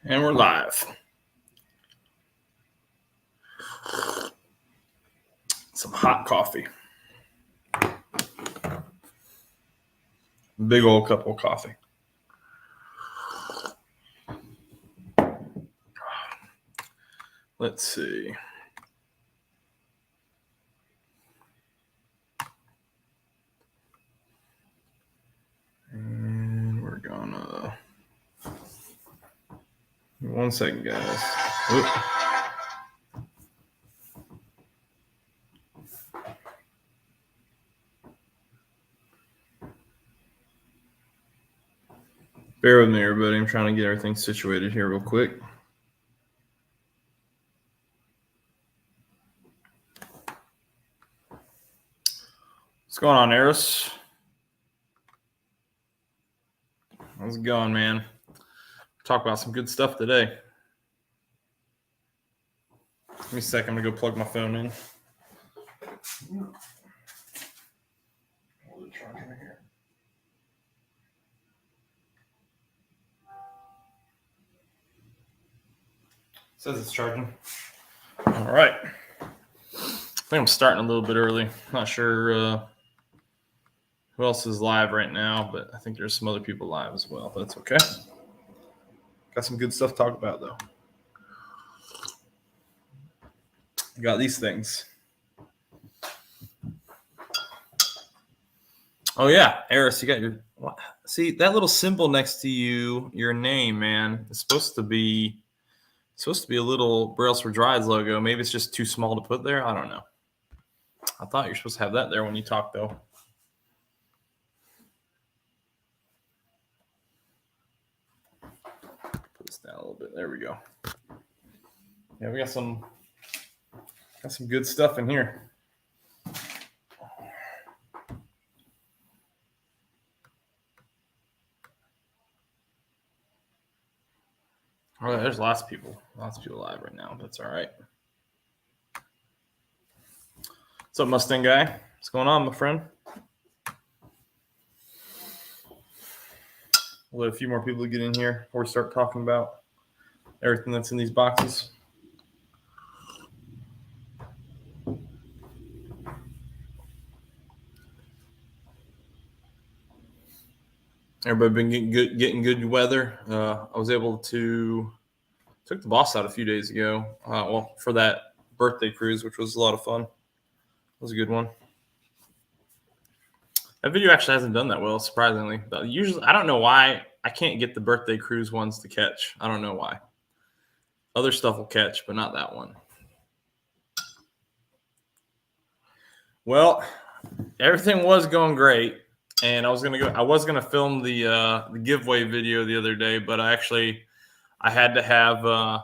And we're live. Some hot coffee. Big old cup of coffee. Let's see. And we're gonna... 1 second, guys. Oop. Bear with me, everybody. I'm trying to get everything situated here real quick. What's going on, Eris? How's it going, man? Talk about some good stuff today. Give me a second. I'm going to go plug my phone in. Says it's charging. All right. I think I'm starting a little bit early. Not sure who else is live right now, but I think there's some other people live as well. That's okay. Got some good stuff to talk about, though. I got these things. Oh, yeah. Eris, you got your... See, that little symbol next to you, your name, man, is supposed to be a little Braille's for Drieds logo. Maybe it's just too small to put there. I don't know. I thought you're supposed to have that there when you talk, though. Put this down a little bit. There we go. Yeah, we got some good stuff in here. All right, there's lots of people live right now. That's all right. What's up, Mustang guy? What's going on, my friend? We'll let a few more people get in here before we start talking about everything that's in these boxes. Everybody been getting good weather. I was able to took the boss out a few days ago. For that birthday cruise, which was a lot of fun. It was a good one. That video actually hasn't done that well, surprisingly. But usually, I don't know why I can't get the birthday cruise ones to catch. I don't know why. Other stuff will catch, but not that one. Well, everything was going great. And I was gonna film the giveaway video the other day, but I had to have one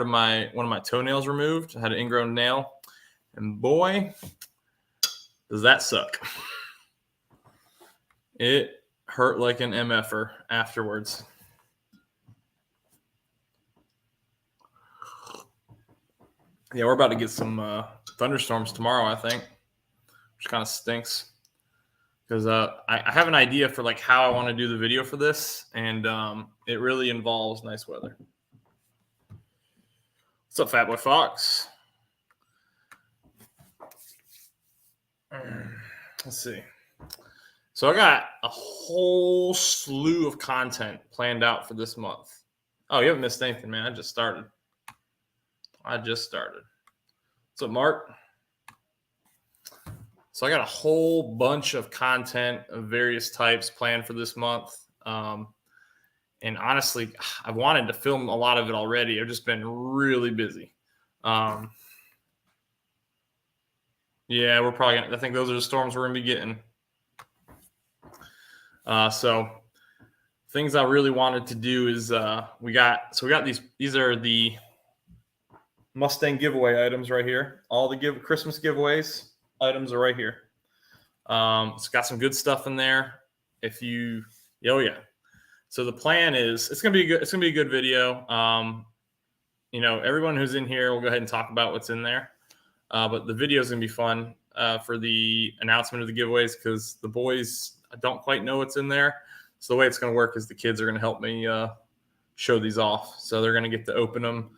of my toenails removed. I had an ingrown nail, and boy, does that suck! It hurt like an MFer afterwards. Yeah, we're about to get some thunderstorms tomorrow, I think, which kind of stinks. Because I have an idea for like how I want to do the video for this, and it really involves nice weather. What's up, Fatboy Fox? Let's see. So I got a whole slew of content planned out for this month. Oh, you haven't missed anything, man. I just started. What's up, Mark? So I got a whole bunch of content of various types planned for this month. And honestly, I've wanted to film a lot of it already. I've just been really busy. Yeah, we're probably I think those are the storms we're going to be getting. So things I really wanted to do is we got these are the Mustang giveaway items right here. All the Christmas giveaways items are right here. It's got some good stuff in there. So the plan is it's gonna be good. It's gonna be a good video. Everyone who's in here, we'll go ahead and talk about what's in there. But the video is gonna be fun for the announcement of the giveaways because the boys don't quite know what's in there. So the way it's gonna work is the kids are gonna help me show these off. So they're going to get to open them,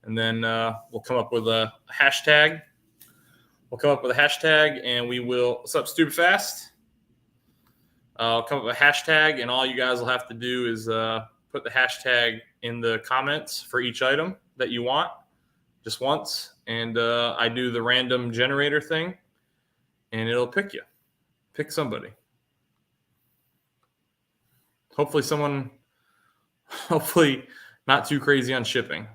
and then we'll come up with a hashtag. We'll come up with a hashtag, and we will. What's up, Stupid Fast? I'll come up with a hashtag, and all you guys will have to do is put the hashtag in the comments for each item that you want, just once. And I do the random generator thing, and it'll pick you. Pick somebody. Hopefully not too crazy on shipping.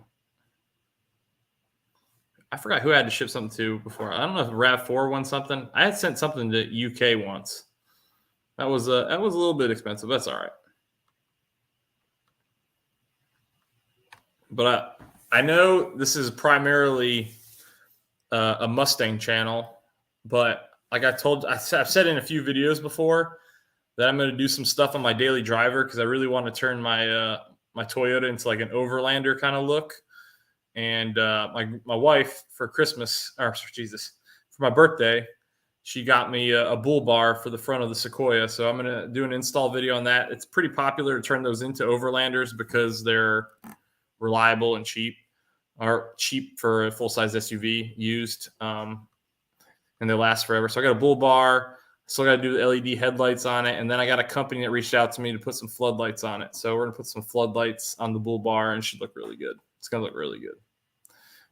I forgot who I had to ship something to before. I don't know if RAV4 won something. I had sent something to UK once. That was a little bit expensive. That's all right. But I know this is primarily a Mustang channel, but like I've said in a few videos before that I'm going to do some stuff on my daily driver because I really want to turn my my Toyota into like an overlander kind of look. And my wife for my birthday, she got me a bull bar for the front of the Sequoia. So I'm going to do an install video on that. It's pretty popular to turn those into overlanders because they're reliable and cheap, or cheap for a full-size SUV used, and they last forever. So I got a bull bar. Still got to do the LED headlights on it. And then I got a company that reached out to me to put some floodlights on it. So we're going to put some floodlights on the bull bar, and it should look really good. It's going to look really good.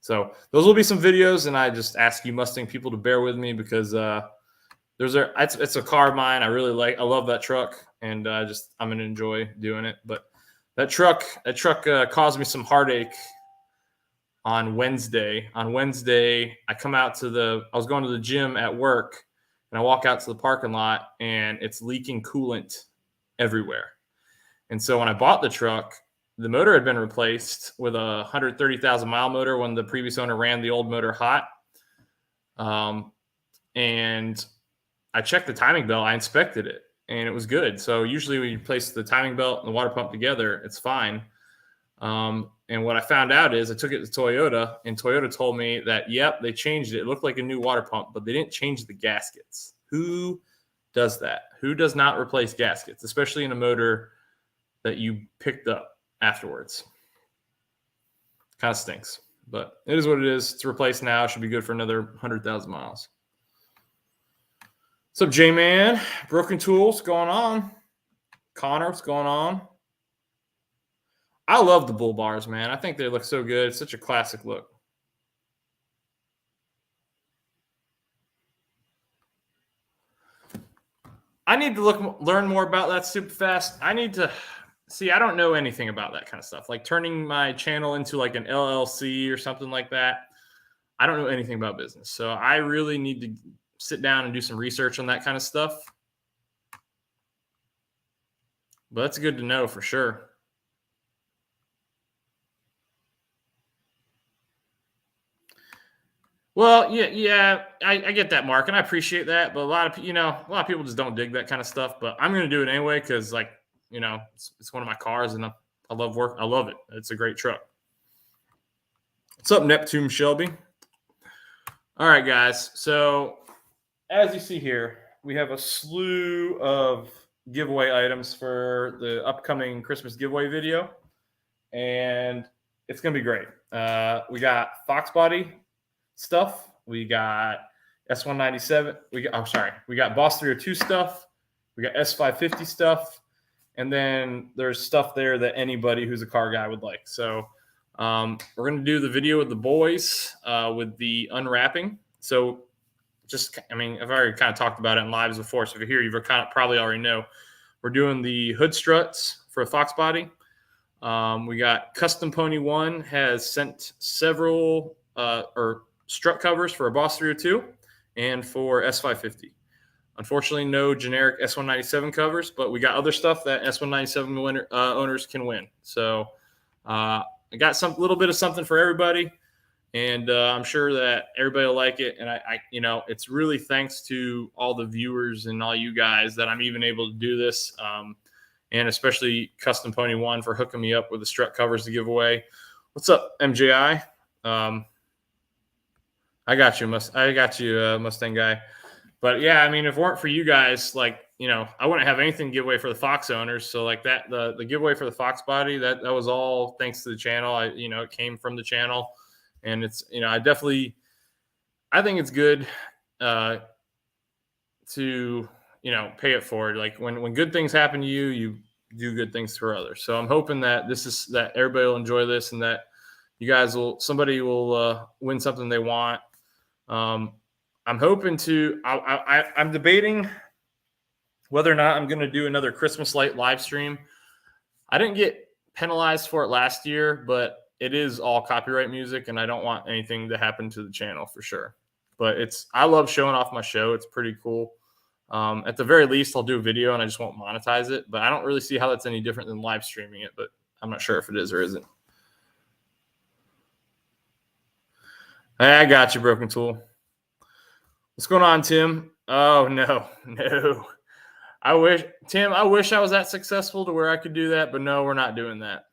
So those will be some videos, and I just ask you Mustang people to bear with me because it's a car of mine. I love that truck, and I'm going to enjoy doing it. But that truck caused me some heartache on Wednesday. On Wednesday, I was going to the gym at work, and I walk out to the parking lot, and it's leaking coolant everywhere. And so when I bought the truck, the motor had been replaced with a 130,000 mile motor when the previous owner ran the old motor hot. And I checked the timing belt. I inspected it, and it was good. So usually when you place the timing belt and the water pump together, it's fine. And what I found out is I took it to Toyota, and Toyota told me that, yep, they changed it. It looked like a new water pump, but they didn't change the gaskets. Who does that? Who does not replace gaskets, especially in a motor that you picked up afterwards? Kind of stinks, but it is what it is. It's replaced now. It should be good for another 100,000 miles. What's up, J-Man? Broken Tools going on. Connor, what's going on? I love the bull bars, man. I think they look so good. It's such a classic look. I need to learn more about that super fast. I need to see. I don't know anything about that kind of stuff, like turning my channel into like an LLC or something like that. I don't know anything about business, so I really need to sit down and do some research on that kind of stuff. But that's good to know for sure. Well, yeah, I get that, Mark, and I appreciate that. But a lot of people just don't dig that kind of stuff. But I'm going to do it anyway because, like, it's one of my cars, and I love work. I love it. It's a great truck. What's up, Neptune Shelby? All right, guys. So as you see here, we have a slew of giveaway items for the upcoming Christmas giveaway video, and it's going to be great. We got Fox Body stuff. We got S197. We got Boss 302 stuff. We got S550 stuff. And then there's stuff there that anybody who's a car guy would like. So we're going to do the video with the boys with the unwrapping. So I've already kind of talked about it in lives before. So if you're here, you've probably already know. We're doing the hood struts for a Fox Body. We got Custom Pony 1 has sent several strut covers for a Boss 302 and for S550. Unfortunately, no generic S197 covers, but we got other stuff that S197 owners can win. So I got little bit of something for everybody, and I'm sure that everybody will like it. And it's really thanks to all the viewers and all you guys that I'm even able to do this, and especially Custom Pony 1 for hooking me up with the strut covers to give away. What's up, MJI? I got you, Mustang guy. But yeah, I mean, if it weren't for you guys, like, I wouldn't have anything to give away for the Fox owners. So like that, the giveaway for the Fox body, that was all thanks to the channel. It came from the channel, and it's, I think it's good to, pay it forward. Like when good things happen to you, you do good things for others. So I'm hoping that that everybody will enjoy this, and that somebody will win something they want. I'm hoping to. I'm debating whether or not I'm going to do another Christmas light live stream. I didn't get penalized for it last year, but it is all copyright music, and I don't want anything to happen to the channel for sure. But I love showing off my show. It's pretty cool. At the very least, I'll do a video and I just won't monetize it. But I don't really see how that's any different than live streaming it. But I'm not sure if it is or isn't. Hey, I got you, Broken Tool. What's going on, Tim? Oh, no. I wish I was that successful to where I could do that, but no, we're not doing that.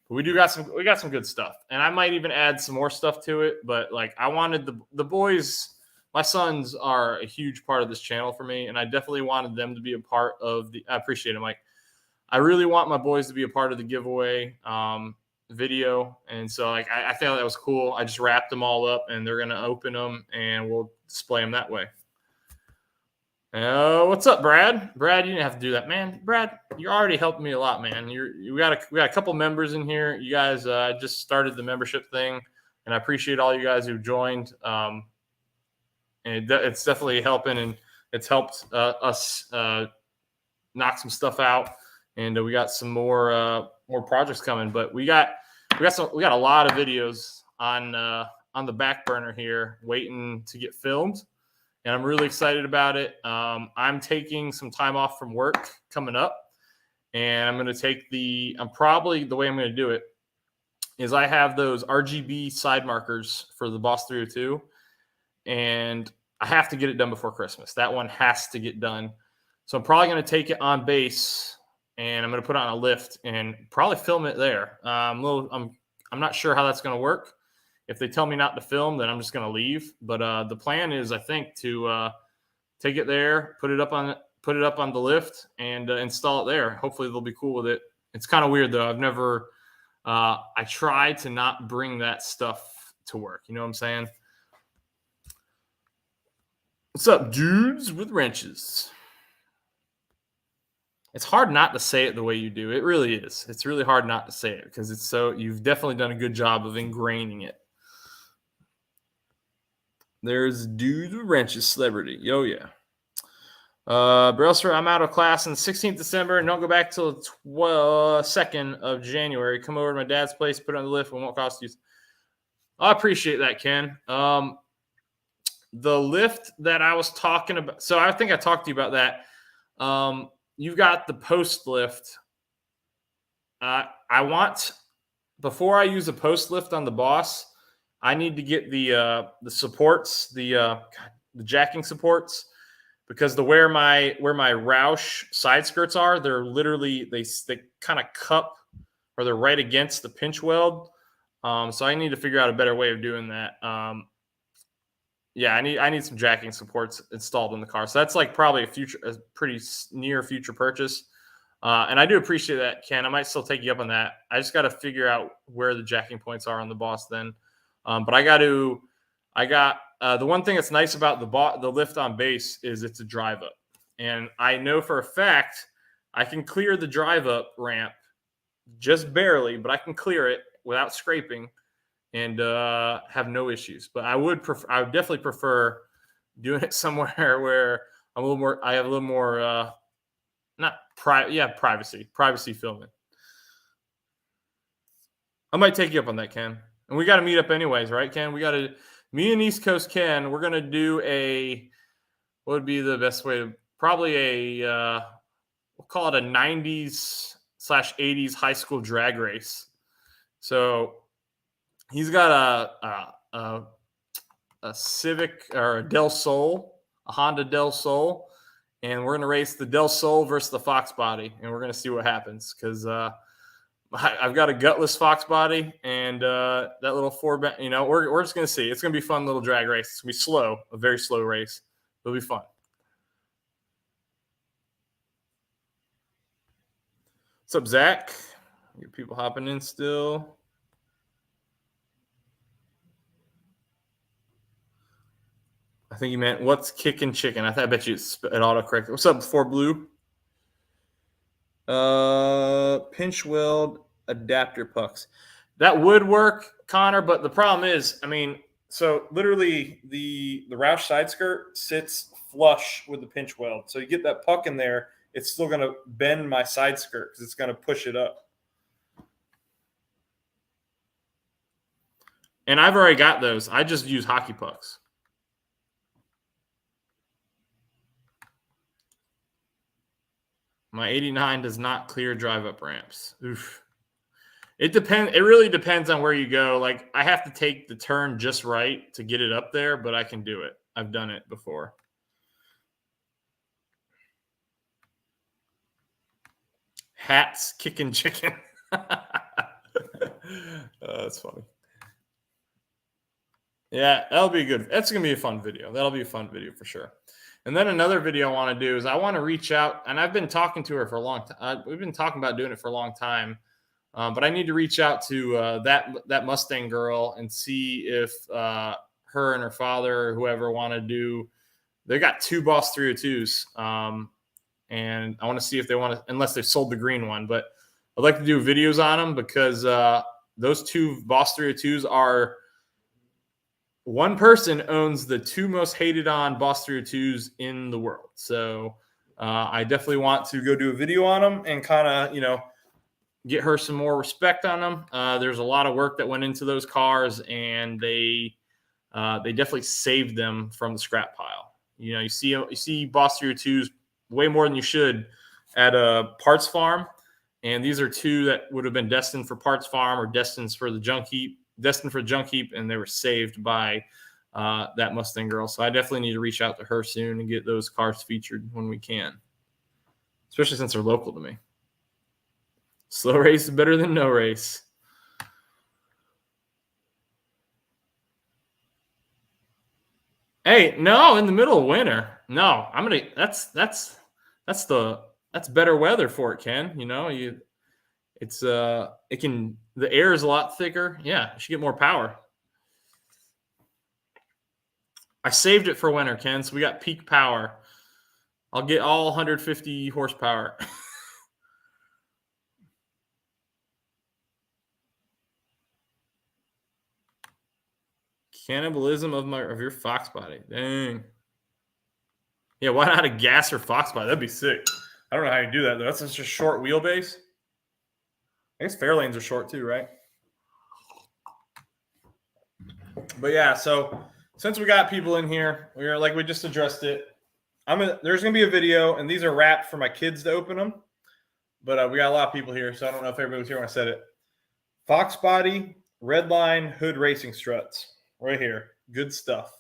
But we got some good stuff, and I might even add some more stuff to it. But like, I wanted the boys, my sons are a huge part of this channel for me, and I definitely wanted them to be a part of I appreciate it, Mike. I really want my boys to be a part of the giveaway video, and so like I thought that was cool. I just wrapped them all up, and they're gonna open them, and we'll display them that way. What's up, Brad? Brad, you didn't have to do that, man. Brad, you're already helping me a lot, man. We got a couple members in here. You guys just started the membership thing, and I appreciate all you guys who joined. And it's definitely helping, and it's helped us knock some stuff out, and we got some more projects coming. But we got a lot of videos on the back burner here, waiting to get filmed. And I'm really excited about it. I'm taking some time off from work coming up, and I'm going to take the way I'm going to do it is I have those RGB side markers for the Boss 302, and I have to get it done before Christmas. That one has to get done. So I'm probably going to take it on base, and I'm going to put it on a lift and probably film it there. I'm not sure how that's going to work. If they tell me not to film, then I'm just going to leave. But the plan is, I think, to take it there, put it up on the lift, and install it there. Hopefully, they'll be cool with it. It's kind of weird though. I try to not bring that stuff to work. You know what I'm saying? What's up, dudes with wrenches? It's hard not to say it the way you do. It really is. It's really hard not to say it because you've definitely done a good job of ingraining it. There's Dude with Wrenches Celebrity. Yo, yeah. Brelsfer, I'm out of class on the 16th December and don't go back till the 2nd of January. Come over to my dad's place, put it on the lift. It won't cost you. I appreciate that, Ken. The lift that I was talking about. So I think I talked to you about that. You've got the post lift. Before I use a post lift on the Boss, I need to get the supports, the jacking supports, because where my Roush side skirts are, they're literally they kind of cup, or they're right against the pinch weld. So I need to figure out a better way of doing that. Yeah, I need some jacking supports installed in the car. So that's like probably a pretty near future purchase. And I do appreciate that, Ken. I might still take you up on that. I just got to figure out where the jacking points are on the Boss then. But the one thing that's nice about the lift on base is it's a drive up. And I know for a fact I can clear the drive up ramp just barely, but I can clear it without scraping and have no issues. But I would definitely prefer doing it somewhere where I have a little more privacy filming. I might take you up on that, Ken. And we got to meet up anyways, right, Ken? Me and East Coast Ken, we're going to do what would be the best way to, probably we'll call it a 90s/80s high school drag race. So he's got a Civic or a Del Sol, a Honda Del Sol, and we're going to race the Del Sol versus the Fox body, and we're going to see what happens because I've got a gutless Fox body and that little we're just going to see. It's going to be a fun little drag race. It's going to be slow, a very slow race, It'll be fun. What's up, Zach? Your people hopping in still. I think you meant what's kicking chicken. I bet you it's it autocorrect. What's up, 4 Blue? Pinch weld adapter pucks. That would work, Connor, but the problem is, I mean, so literally the Roush side skirt sits flush with the pinch weld. So you get that puck in there, it's still going to bend my side skirt because it's going to push it up. And I've already got those. I just use hockey pucks. My 89 does not clear drive-up ramps. Oof. It depends. It really depends on where you go. Like, I have to take the turn just right to get it up there, but I can do it. I've done it before. Hats kicking chicken. That's funny. Yeah, that'll be good. That's going to be a fun video. That'll be a fun video for sure. And then another video I want to do is I want to reach out, and I've been talking to her for a long time. We've been talking about doing it for a long time, but I need to reach out to that Mustang girl and see if her and her father or whoever want to do. They got 2 Boss 302s, and I want to see if they want to, unless they've sold the green one. But I'd like to do videos on them because those 2 Boss 302s are. One person owns the 2 most hated on Boss 302s in the world. So I definitely want to go do a video on them and kind of, get her some more respect on them. There's a lot of work that went into those cars, and they definitely saved them from the scrap pile. You see Boss 302s way more than you should at a parts farm. And these are 2 that would have been destined for parts farm or destined for junk heap, and they were saved by that Mustang girl. So I definitely need to reach out to her soon and get those cars featured when we can, especially since they're local to me. Slow race is better than no race. Hey, no, in the middle of winter. No, that's better weather for it, Ken. The air is a lot thicker. Yeah, you should get more power. I saved it for winter, Ken, so we got peak power. I'll get all 150 horsepower. Cannibalism of your Fox body. Dang. Yeah, why not a gas or Fox body? That'd be sick. I don't know how you do that, though. That's just a short wheelbase. I guess Fairlanes are short too, right? But yeah, so since we got people in here, we just addressed it. There's gonna be a video, and these are wrapped for my kids to open them. But we got a lot of people here, so I don't know if everybody was here when I said it. Fox body, red line, hood racing struts, right here. Good stuff.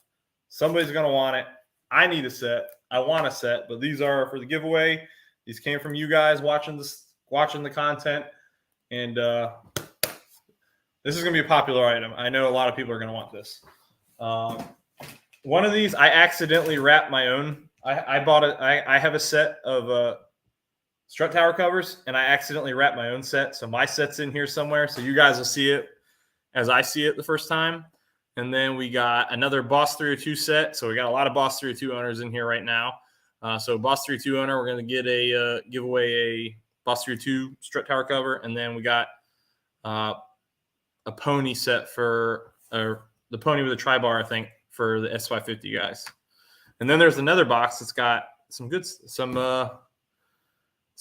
Somebody's gonna want it. I need a set. I want a set, but these are for the giveaway. These came from you guys watching the content. And this is going to be a popular item. I know a lot of people are going to want this. One of these, I accidentally wrapped my own. I bought it. I have a set of strut tower covers, and I accidentally wrapped my own set. So my set's in here somewhere. So you guys will see it as I see it the first time. And then we got another Boss 302 set. So we got a lot of Boss 302 owners in here right now. So Boss 302 owner, we're going to get give away a Boss 302 strut tower cover, and then we got a pony set for the pony with a tri-bar, I think, for the S550 guys. And then there's another box that's got some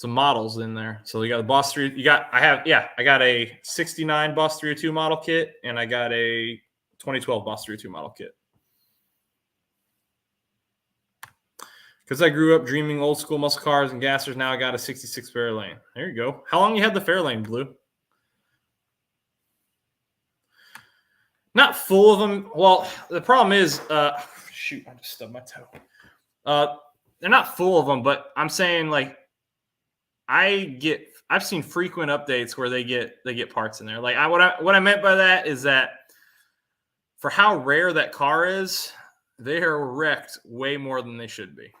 models in there. So you got the Boss 3. I got a 69 Boss 302 model kit, and I got a 2012 Boss 302 model kit. Because I grew up dreaming old school muscle cars and gassers, now I got a 66 Fairlane. There you go. How long you had the Fairlane, Blue? Not full of them. Well, the problem is, shoot, I just stubbed my toe. They're not full of them, but I'm saying I've seen frequent updates where they get parts in there. What I meant by that is that for how rare that car is, they are wrecked way more than they should be.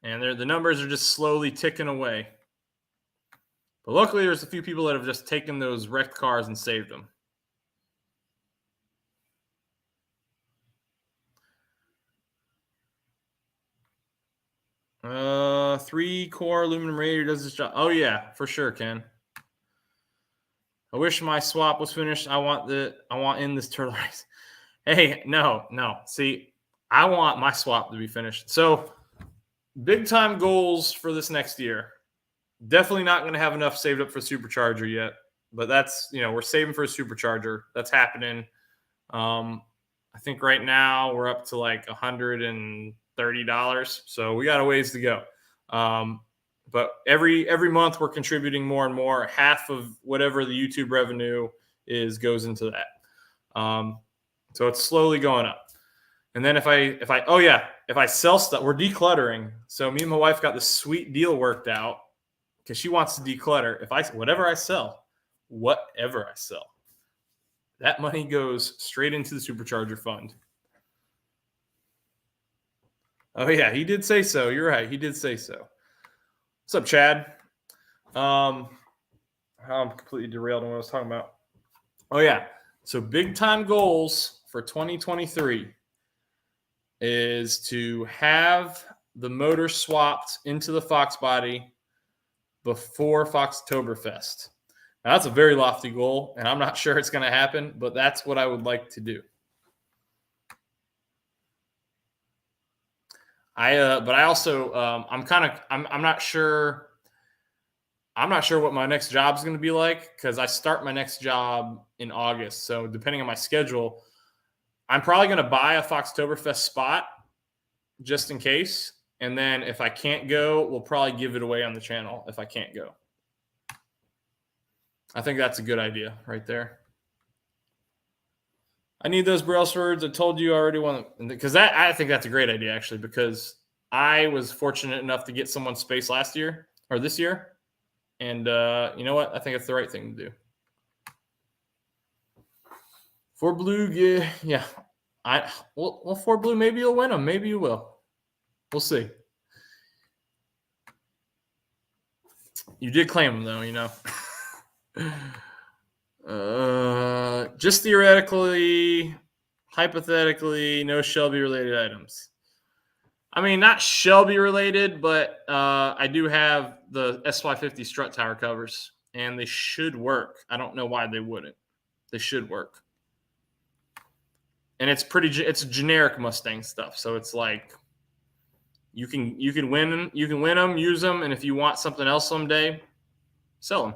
And the numbers are just slowly ticking away. But luckily, there's a few people that have just taken those wrecked cars and saved them. Three-core aluminum radiator does this job. Oh, yeah, for sure, Ken. I wish my swap was finished. I want in this turtle race. Hey, no. See, I want my swap to be finished. So, big time goals for this next year. Definitely not going to have enough saved up for supercharger yet, but that's, we're saving for a supercharger. That's happening. I think right now we're up to like $130. So we got a ways to go. But every month we're contributing more and more. Half of whatever the YouTube revenue goes into that. So it's slowly going up. And then if I sell stuff, we're decluttering. So me and my wife got this sweet deal worked out because she wants to declutter. Whatever I sell, that money goes straight into the supercharger fund. Oh yeah, he did say so. You're right. He did say so. What's up, Chad? I'm completely derailed on what I was talking about. Oh yeah. So big time goals for 2023 is to have the motor swapped into the Fox body before Foxtoberfest. Now, that's a very lofty goal, and I'm not sure it's going to happen, but that's what I would like to do. But I also, I'm not sure. I'm not sure what my next job is going to be like because I start my next job in August. So depending on my schedule, I'm probably going to buy a Foxtoberfest spot just in case. And then if I can't go, we'll probably give it away on the channel if I can't go. I think that's a good idea right there. I need those Brailsfords. I told you I already want them because I think that's a great idea actually because I was fortunate enough to get someone's space this year. And you know what? I think it's the right thing to do. For Blue, yeah. For Blue, maybe you'll win them. Maybe you will. We'll see. You did claim them, though, just theoretically, hypothetically, no Shelby-related items. I mean, not Shelby-related, but I do have the SY50 strut tower covers, and they should work. I don't know why they wouldn't. They should work. And it's generic Mustang stuff, so it's like you can win them, use them, and if you want something else someday, sell them.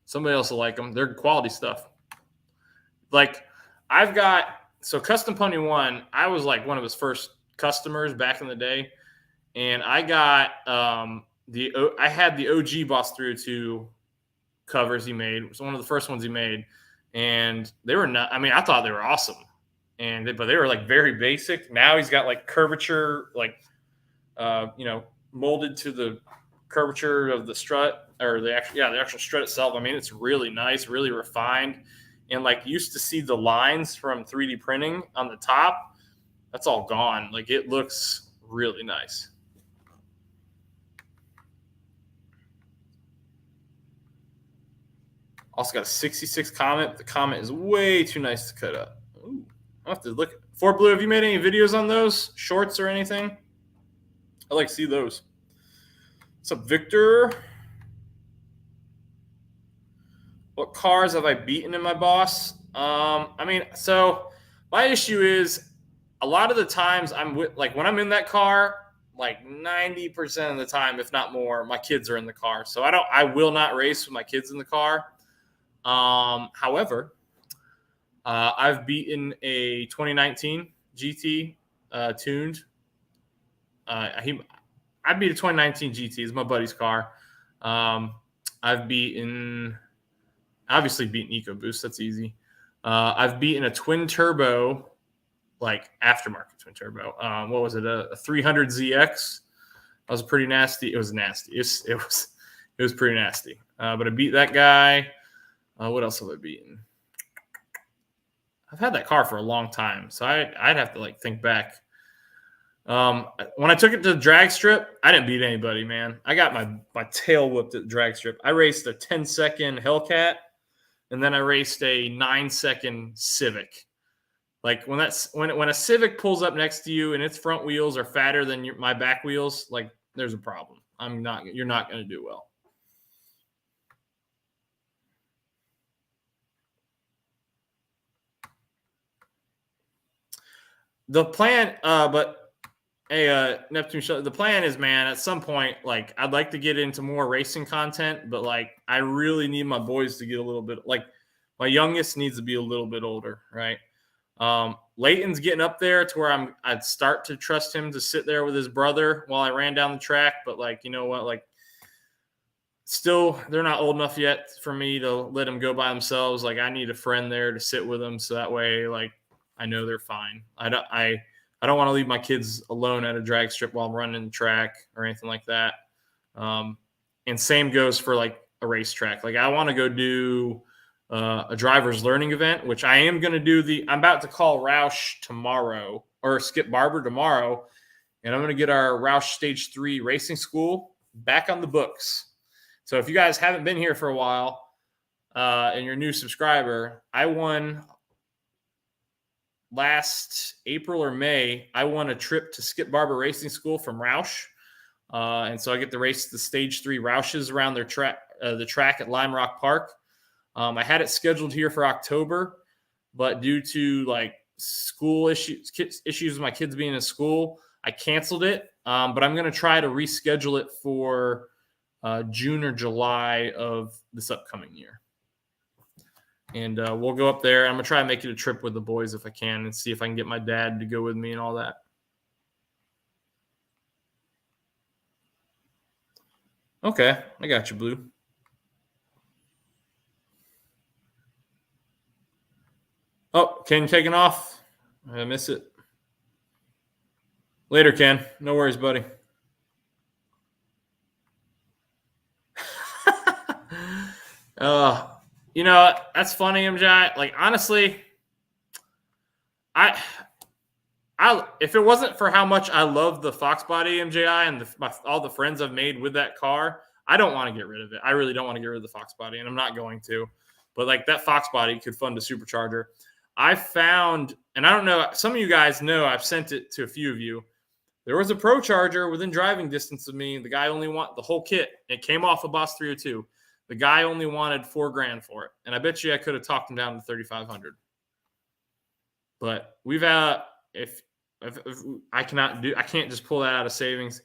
Somebody else will like them. They're quality stuff. Like Custom Pony One, I was like one of his first customers back in the day, and I got I had the OG Boss 302 covers he made. It was one of the first ones he made. And they were not, I thought they were awesome. But they were like very basic. Now he's got like curvature, like, molded to the curvature of the strut or the actual strut itself. It's really nice, really refined. And like used to see the lines from 3D printing on the top. That's all gone. Like it looks really nice. Also got a 66 Comet. The Comet is way too nice to cut up. Ooh, I'll have to look. Fort Blue, have you made any videos on those? Shorts or anything? I'd like to see those. What's up, Victor? What cars have I beaten in my Boss? So my issue is a lot of the times when I'm in that car, like 90% of the time, if not more, my kids are in the car. So I will not race with my kids in the car. However, I've beaten a 2019 GT tuned. I beat a 2019 GT. It's my buddy's car. I've obviously beaten EcoBoost. That's easy. I've beaten a twin turbo, like aftermarket twin turbo. What was it? A 300ZX. That was pretty nasty. It was nasty. It was pretty nasty. But I beat that guy. What else have I beaten? I've had that car for a long time, so I'd have to like think back. When I took it to the drag strip, I didn't beat anybody, man. I got my tail whipped at the drag strip. I raced a 10-second Hellcat, and then I raced a 9-second Civic. Like when a Civic pulls up next to you and its front wheels are fatter than my back wheels, like there's a problem. You're not going to do well. The plan, Neptune, the plan is, man, at some point, like I'd like to get into more racing content, but like I really need my boys to get a little bit, like my youngest needs to be a little bit older, right? Leighton's getting up there to where I'd start to trust him to sit there with his brother while I ran down the track, but like, you know what, like still they're not old enough yet for me to let them go by themselves. Like I need a friend there to sit with them, so that way, like I know they're fine. I don't want to leave my kids alone at a drag strip while I'm running the track or anything like that. And same goes for like a racetrack. Like I want to go do a driver's learning event, which I am going to do. I'm about to call Roush tomorrow, or Skip Barber tomorrow, and I'm going to get our Roush Stage 3 racing school back on the books. So if you guys haven't been here for a while and you're a new subscriber, I won last April or May. I won a trip to Skip Barber Racing School from Roush. And so I get to race the Stage 3 Roushes around the track at Lime Rock Park. I had it scheduled here for October, but due to like school issues with my kids being in school, I canceled it. But I'm going to try to reschedule it for June or July of this upcoming year. And we'll go up there. I'm going to try and make it a trip with the boys if I can and see if I can get my dad to go with me and all that. Okay, I got you, Blue. Oh, Ken taking off. I miss it. Later, Ken. No worries, buddy. You know, that's funny, MJ. Like, honestly, if it wasn't for how much I love the Fox body MJI and all the friends I've made with that car, I don't want to get rid of it. I really don't want to get rid of the Fox body, and I'm not going to. But like that Fox body could fund a supercharger. I found, and I don't know, some of you guys know, I've sent it to a few of you. There was a Pro Charger within driving distance of me. The guy only wanted the whole kit. It came off a Boss 302. The guy only wanted $4,000 for it, and I bet you I could have talked him down to $3,500. But we've if I can't just pull that out of savings.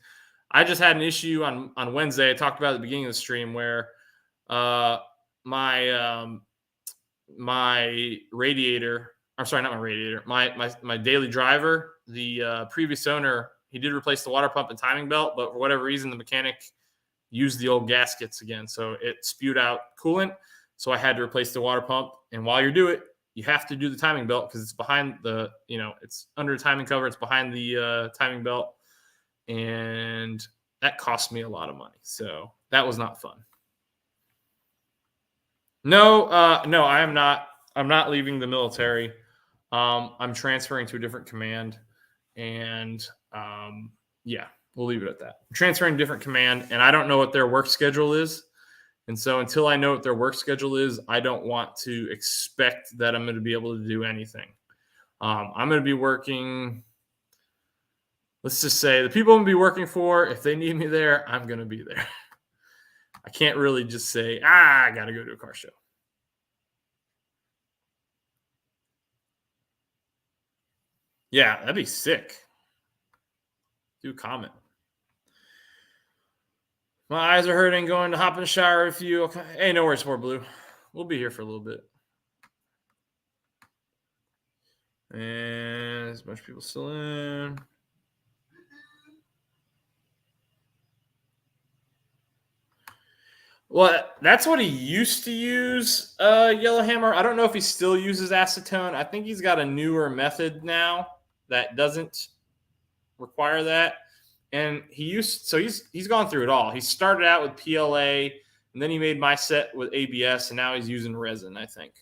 I just had an issue on Wednesday. I talked about at the beginning of the stream where my radiator. I'm sorry, not my radiator. My daily driver. The previous owner, he did replace the water pump and timing belt, but for whatever reason, the mechanic used the old gaskets again, so it spewed out coolant. So I had to replace the water pump. And while you do it, you have to do the timing belt because it's behind it's under the timing cover. It's behind the timing belt, and that cost me a lot of money. So that was not fun. No, I am not. I'm not leaving the military. I'm transferring to a different command, and yeah, we'll leave it at that. I'm transferring to a different command, and I don't know what their work schedule is. And so until I know what their work schedule is, I don't want to expect that I'm going to be able to do anything. I'm going to be working. Let's just say the people I'm going to be working for, if they need me there, I'm going to be there. I can't really just say, I got to go to a car show. Yeah, that'd be sick. Do a comment. My eyes are hurting. Going to hop in the shower with you. Okay. Hey, no worries, for Blue. We'll be here for a little bit. And there's a bunch of people still in. Well, that's what he used to use, Yellowhammer. I don't know if he still uses acetone. I think he's got a newer method now that doesn't require that. And he's gone through it all. He started out with PLA, and then he made my set with ABS, and now he's using resin, I think.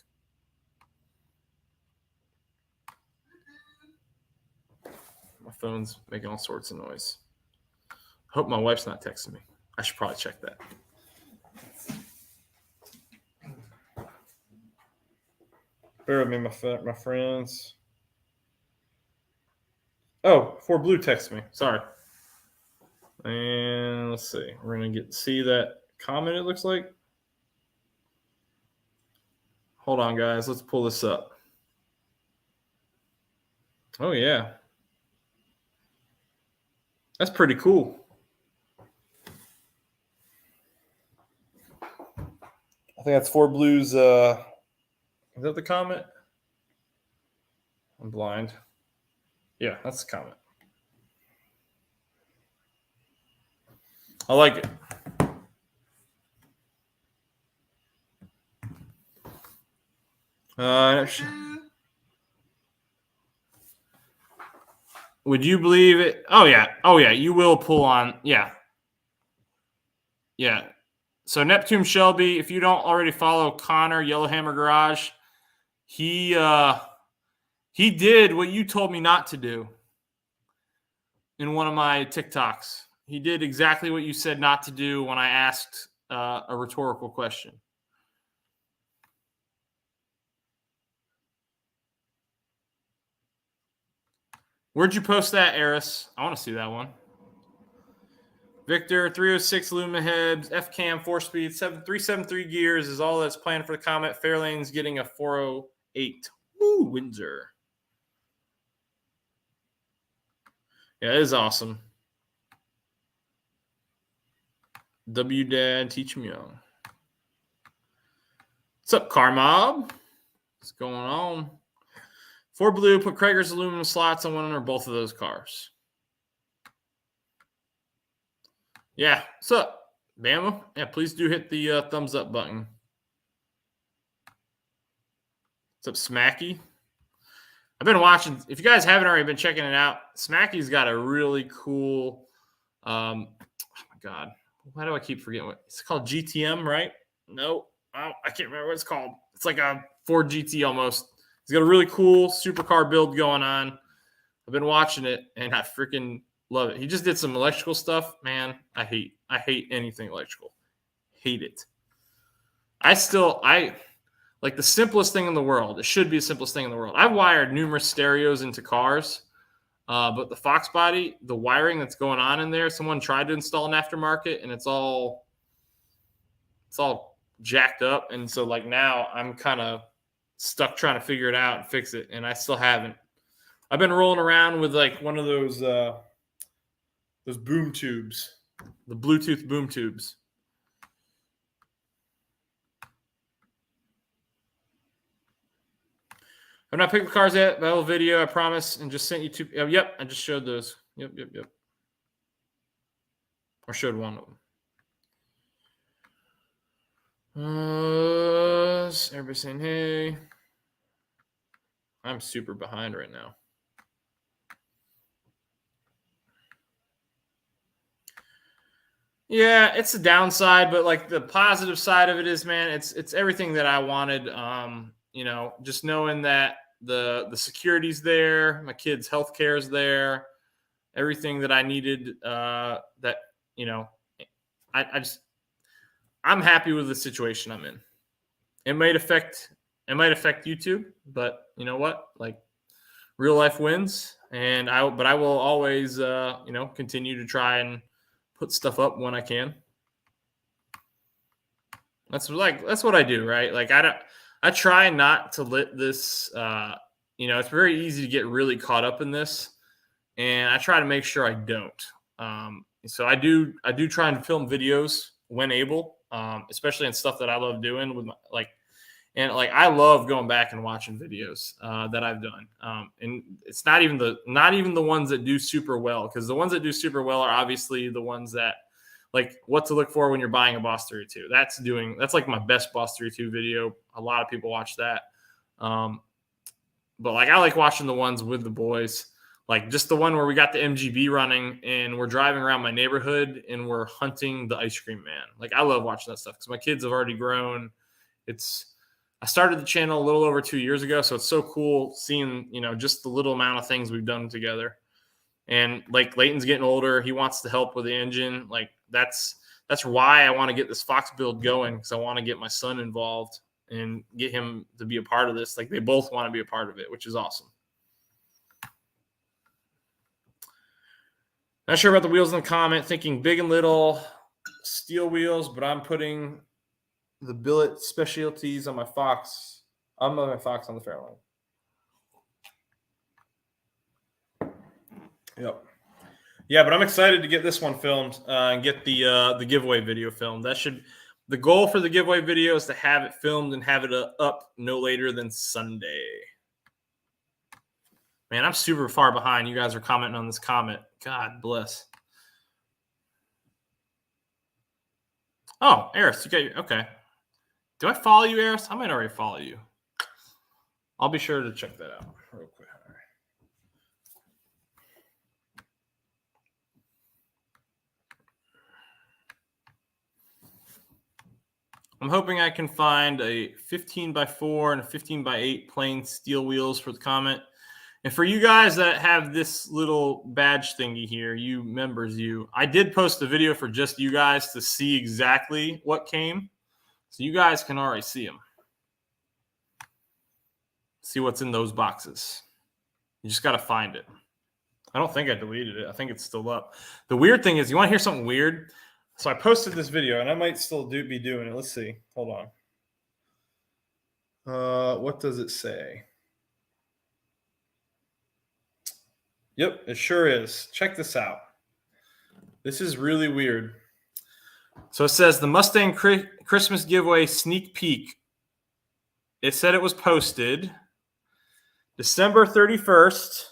phone's making all sorts of noise. I hope my wife's not texting me. I should probably check that. Bear with me, my friends. Oh, 4Blue texted me. Sorry. And let's see. We're going to see that comment, it looks like. Hold on, guys. Let's pull this up. Oh, yeah. That's pretty cool. I think that's 4Blue's. Is that the comment? I'm blind. Yeah, that's the comment. I like it. Would you believe it? Oh yeah. You will pull on. Yeah. So Neptune Shelby, if you don't already follow Connor Yellowhammer Garage, he did what you told me not to do in one of my TikToks. He did exactly what you said not to do when I asked a rhetorical question. Where'd you post that, Eris? I want to see that one. Victor, 306 Luma heads, F-cam, 4-speed, 373 gears is all that's planned for the Comet. Fairlane's getting a 408. Woo, Windsor. Yeah, it is awesome. W Dad, teach him young. What's up, Car Mob? What's going on? 4Blue, put Krager's aluminum slots on one or both of those cars. Yeah, what's up, Bama? Yeah, please do hit the thumbs up button. What's up, Smacky? I've been watching. If you guys haven't already been checking it out, Smacky's got a really cool. Oh my God, why do I keep forgetting what it's called? GTM, right? No, I can't remember what it's called. It's like a Ford GT almost. He's got a really cool supercar build going on. I've been watching it, and I freaking love it. He just did some electrical stuff. Man, I hate anything electrical. Hate it. I like the simplest thing in the world. It should be the simplest thing in the world. I've wired numerous stereos into cars, but the Fox body, the wiring that's going on in there, someone tried to install an aftermarket, and it's all jacked up. And so like now I'm kind of stuck trying to figure it out and fix it, and I still haven't. I've been rolling around with like one of those boom tubes, the Bluetooth boom tubes. I'm not picking the cars yet. That little video, I promise, and just sent you two. Oh, yep, I just showed those. Yep. Or showed one of them. Everybody saying hey. I'm super behind right now. Yeah, it's a downside, but like the positive side of it is, man, it's everything that I wanted. Just knowing that the security's there, my kids' healthcare is there, everything that I needed. I'm happy with the situation I'm in. It might affect YouTube, but you know what? Like real life wins, but I will always continue to try and put stuff up when I can. That's what I do, right? Like I try not to let this it's very easy to get really caught up in this, and I try to make sure I don't. So I do try and film videos when able, especially in stuff that I love doing with I love going back and watching videos that I've done. And it's not even the ones that do super well, because the ones that do super well are obviously the ones that like what to look for when you're buying a Boss 32. That's like my best Boss 32 video. A lot of people watch that. But like I like watching the ones with the boys, like just the one where we got the MGB running and we're driving around my neighborhood and we're hunting the ice cream man. Like I love watching that stuff because my kids have already grown. I started the channel a little over 2 years ago, so it's so cool seeing, just the little amount of things we've done together. And like Leighton's getting older, he wants to help with the engine. Like that's why I want to get this Fox build going, because I want to get my son involved and get him to be a part of this. Like they both want to be a part of it, which is awesome. Not sure about the wheels in the comment, thinking big and little steel wheels, but I'm putting the billet specialties on my Fox. I'm on my Fox on the Fairlane. Yep. Yeah, but I'm excited to get this one filmed and get the giveaway video filmed. The goal for the giveaway video is to have it filmed and have it up no later than Sunday. Man, I'm super far behind. You guys are commenting on this comment. God bless. Oh, Eris, you got your okay. Do I follow you, Eris? I might already follow you. I'll be sure to check that out real quick. All right. I'm hoping I can find a 15x4 and a 15x8 plain steel wheels for the comment. And for you guys that have this little badge thingy here, you members, I did post a video for just you guys to see exactly what came. So you guys can already see them. See what's in those boxes. You just got to find it. I don't think I deleted it. I think it's still up. The weird thing is, you want to hear something weird? So I posted this video, and I might still be doing it. Let's see. Hold on. What does it say? Yep, it sure is. Check this out. This is really weird. So it says the Mustang Christmas giveaway sneak peek. It said it was posted December 31st,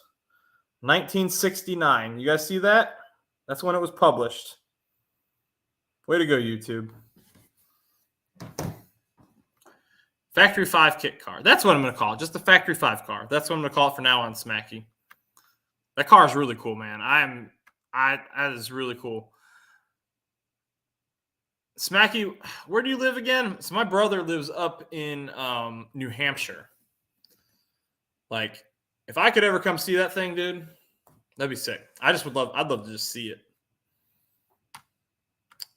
1969. You guys see that? That's when it was published. Way to go, YouTube. Factory 5 kit car. That's what I'm going to call it. Just the Factory 5 car. That's what I'm going to call it for now on, Smacky. That car is really cool, man. That is really cool. Smacky, where do you live again? So my brother lives up in New Hampshire. Like, if I could ever come see that thing, dude, that'd be sick. I'd love to just see it.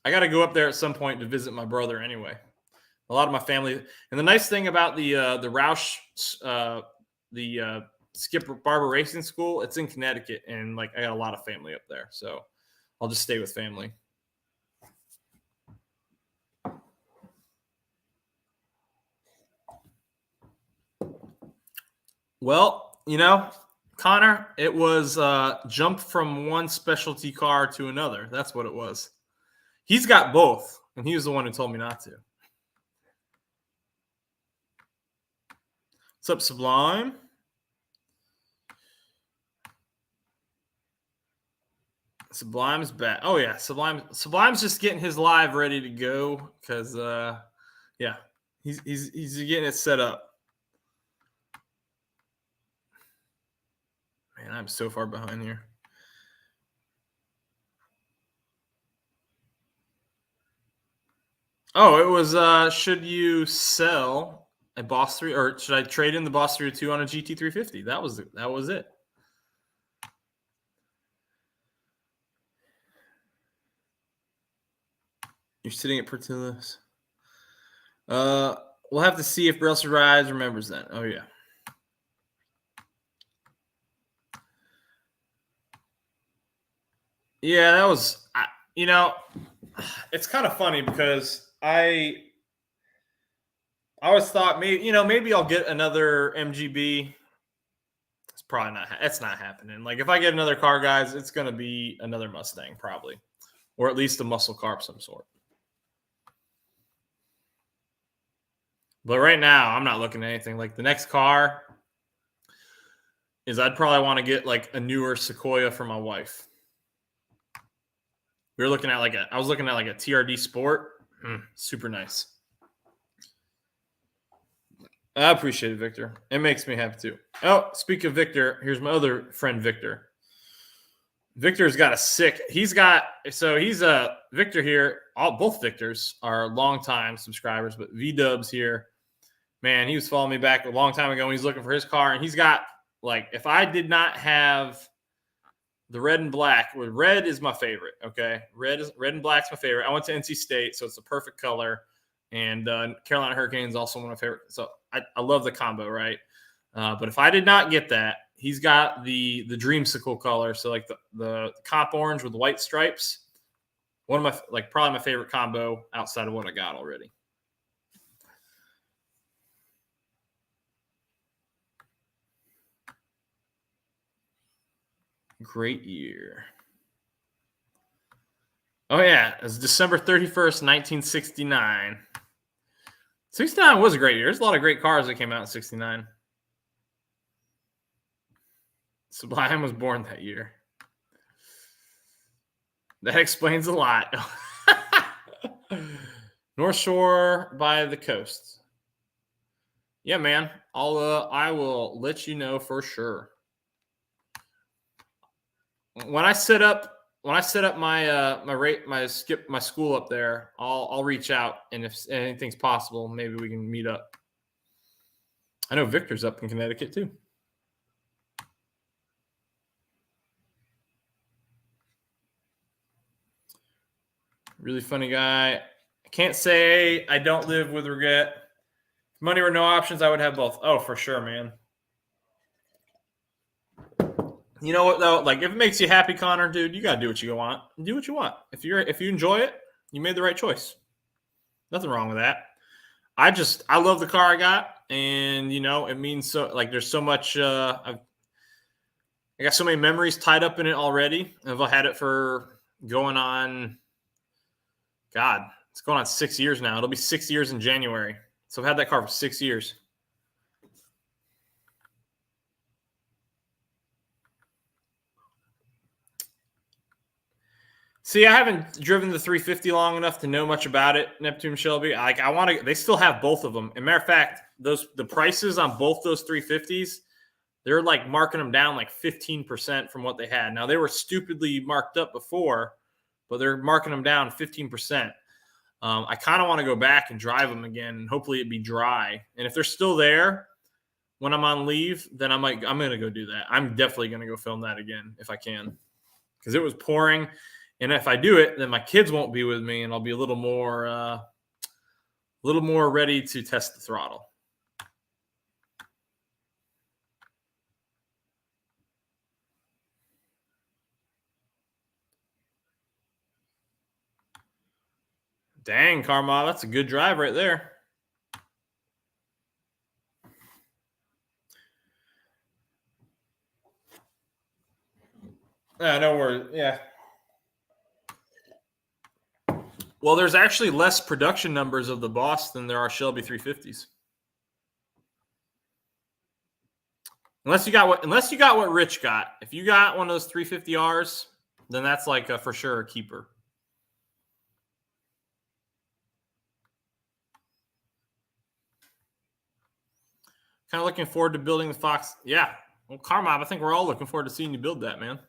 I got to go up there at some point to visit my brother anyway. A lot of my family. And the nice thing about the Roush, Skip Barber Racing School, it's in Connecticut, and like I got a lot of family up there, so I'll just stay with family. Well, Connor, it was jump from one specialty car to another. That's what it was. He's got both, and he was the one who told me not to. What's up, Sublime? Sublime's back. Oh yeah, Sublime's just getting his live ready to go because yeah, he's getting it set up. Man, I'm so far behind here. Oh, it was should you sell a Boss 3 or should I trade in the Boss 302 on a GT350? That was it. You're sitting at Portillo's. We'll have to see if Brailsford Rides remembers that. Oh, yeah. Yeah, that was, it's kind of funny because I always thought maybe I'll get another MGB. It's not happening. Like if I get another car, guys, it's going to be another Mustang probably, or at least a muscle car of some sort. But right now, I'm not looking at anything. Like the next car is I'd probably want to get like a newer Sequoia for my wife. I was looking at like a TRD Sport. Super nice. I appreciate it, Victor. It makes me happy too. Oh, speak of Victor, here's my other friend, Victor. Victor's got Victor here. Both Victors are longtime subscribers, but V-Dubs here, man, he was following me back a long time ago when he's looking for his car, and he's got, like, if I did not have the red and black. Red is my favorite. Okay, red and black's my favorite. I went to NC State, so it's the perfect color. And Carolina Hurricanes also one of my favorite. So I love the combo, right? But if I did not get that, he's got the dreamsicle color. So like the cop orange with the white stripes. One of my probably my favorite combo outside of what I got already. Great year. Oh yeah, it's December 31st, 1969. 69 was a great year. There's a lot of great cars that came out in 69. Sublime was born that year. That explains a lot. North Shore by the coast. Yeah, man. I will let you know for sure. When I set up my my school up there, I'll reach out, and if anything's possible, maybe we can meet up. I know Victor's up in Connecticut too. Really funny guy. I can't say I don't live with regret. If money were no options, I would have both. Oh, for sure, man. You know what though? Like if it makes you happy, Connor, dude, you gotta do what you want. Do what you want. If you enjoy it, you made the right choice. Nothing wrong with that. I love the car I got, and it means so. Like there's so much. I got so many memories tied up in it already. I've had it for going on. God, it's going on 6 years now. It'll be 6 years in January. So I've had that car for 6 years. See, I haven't driven the 350 long enough to know much about it, Neptune Shelby. They still have both of them. As a matter of fact, the prices on both those 350s, they're like marking them down like 15% from what they had. Now they were stupidly marked up before, but they're marking them down 15%. I kind of want to go back and drive them again, and hopefully it'd be dry. And if they're still there when I'm on leave, then I'm going to go do that. I'm definitely going to go film that again if I can, because it was pouring. And if I do it, then my kids won't be with me, and I'll be a little more ready to test the throttle. Dang, Karma, that's a good drive right there. Yeah, no worries. Yeah. Well, there's actually less production numbers of the Boss than there are Shelby 350s. Unless you got what Rich got. If you got one of those 350Rs, then that's like for sure a keeper. Kind of looking forward to building the Fox. Yeah. Well, Carmob, I think we're all looking forward to seeing you build that, man.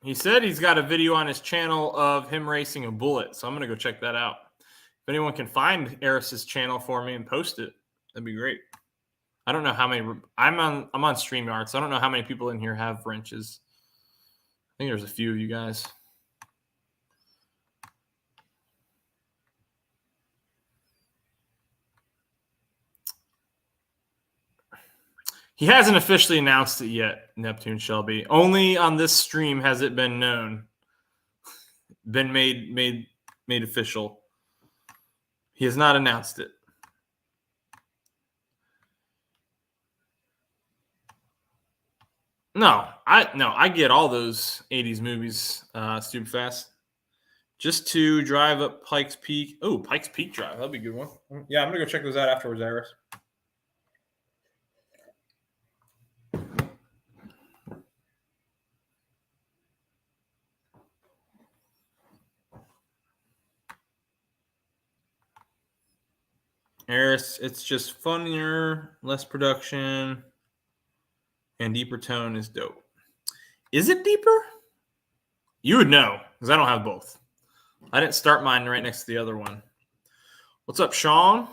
He said he's got a video on his channel of him racing a Bullet, so I'm going to go check that out. If anyone can find Eris's channel for me and post it, that'd be great. I don't know how many. I'm on StreamYard, so I don't know how many people in here have wrenches. I think there's a few of you guys. He hasn't officially announced it yet, Neptune Shelby. Only on this stream has it been known, been made official. He has not announced it. No, I get all those 80s movies stupid fast. Just to drive up Pikes Peak. Oh, Pikes Peak Drive. That'd be a good one. Yeah, I'm going to go check those out afterwards, Iris. Eris, it's just funnier, less production, and deeper tone is dope. Is it deeper? You would know, because I don't have both. I didn't start mine right next to the other one. What's up, Sean?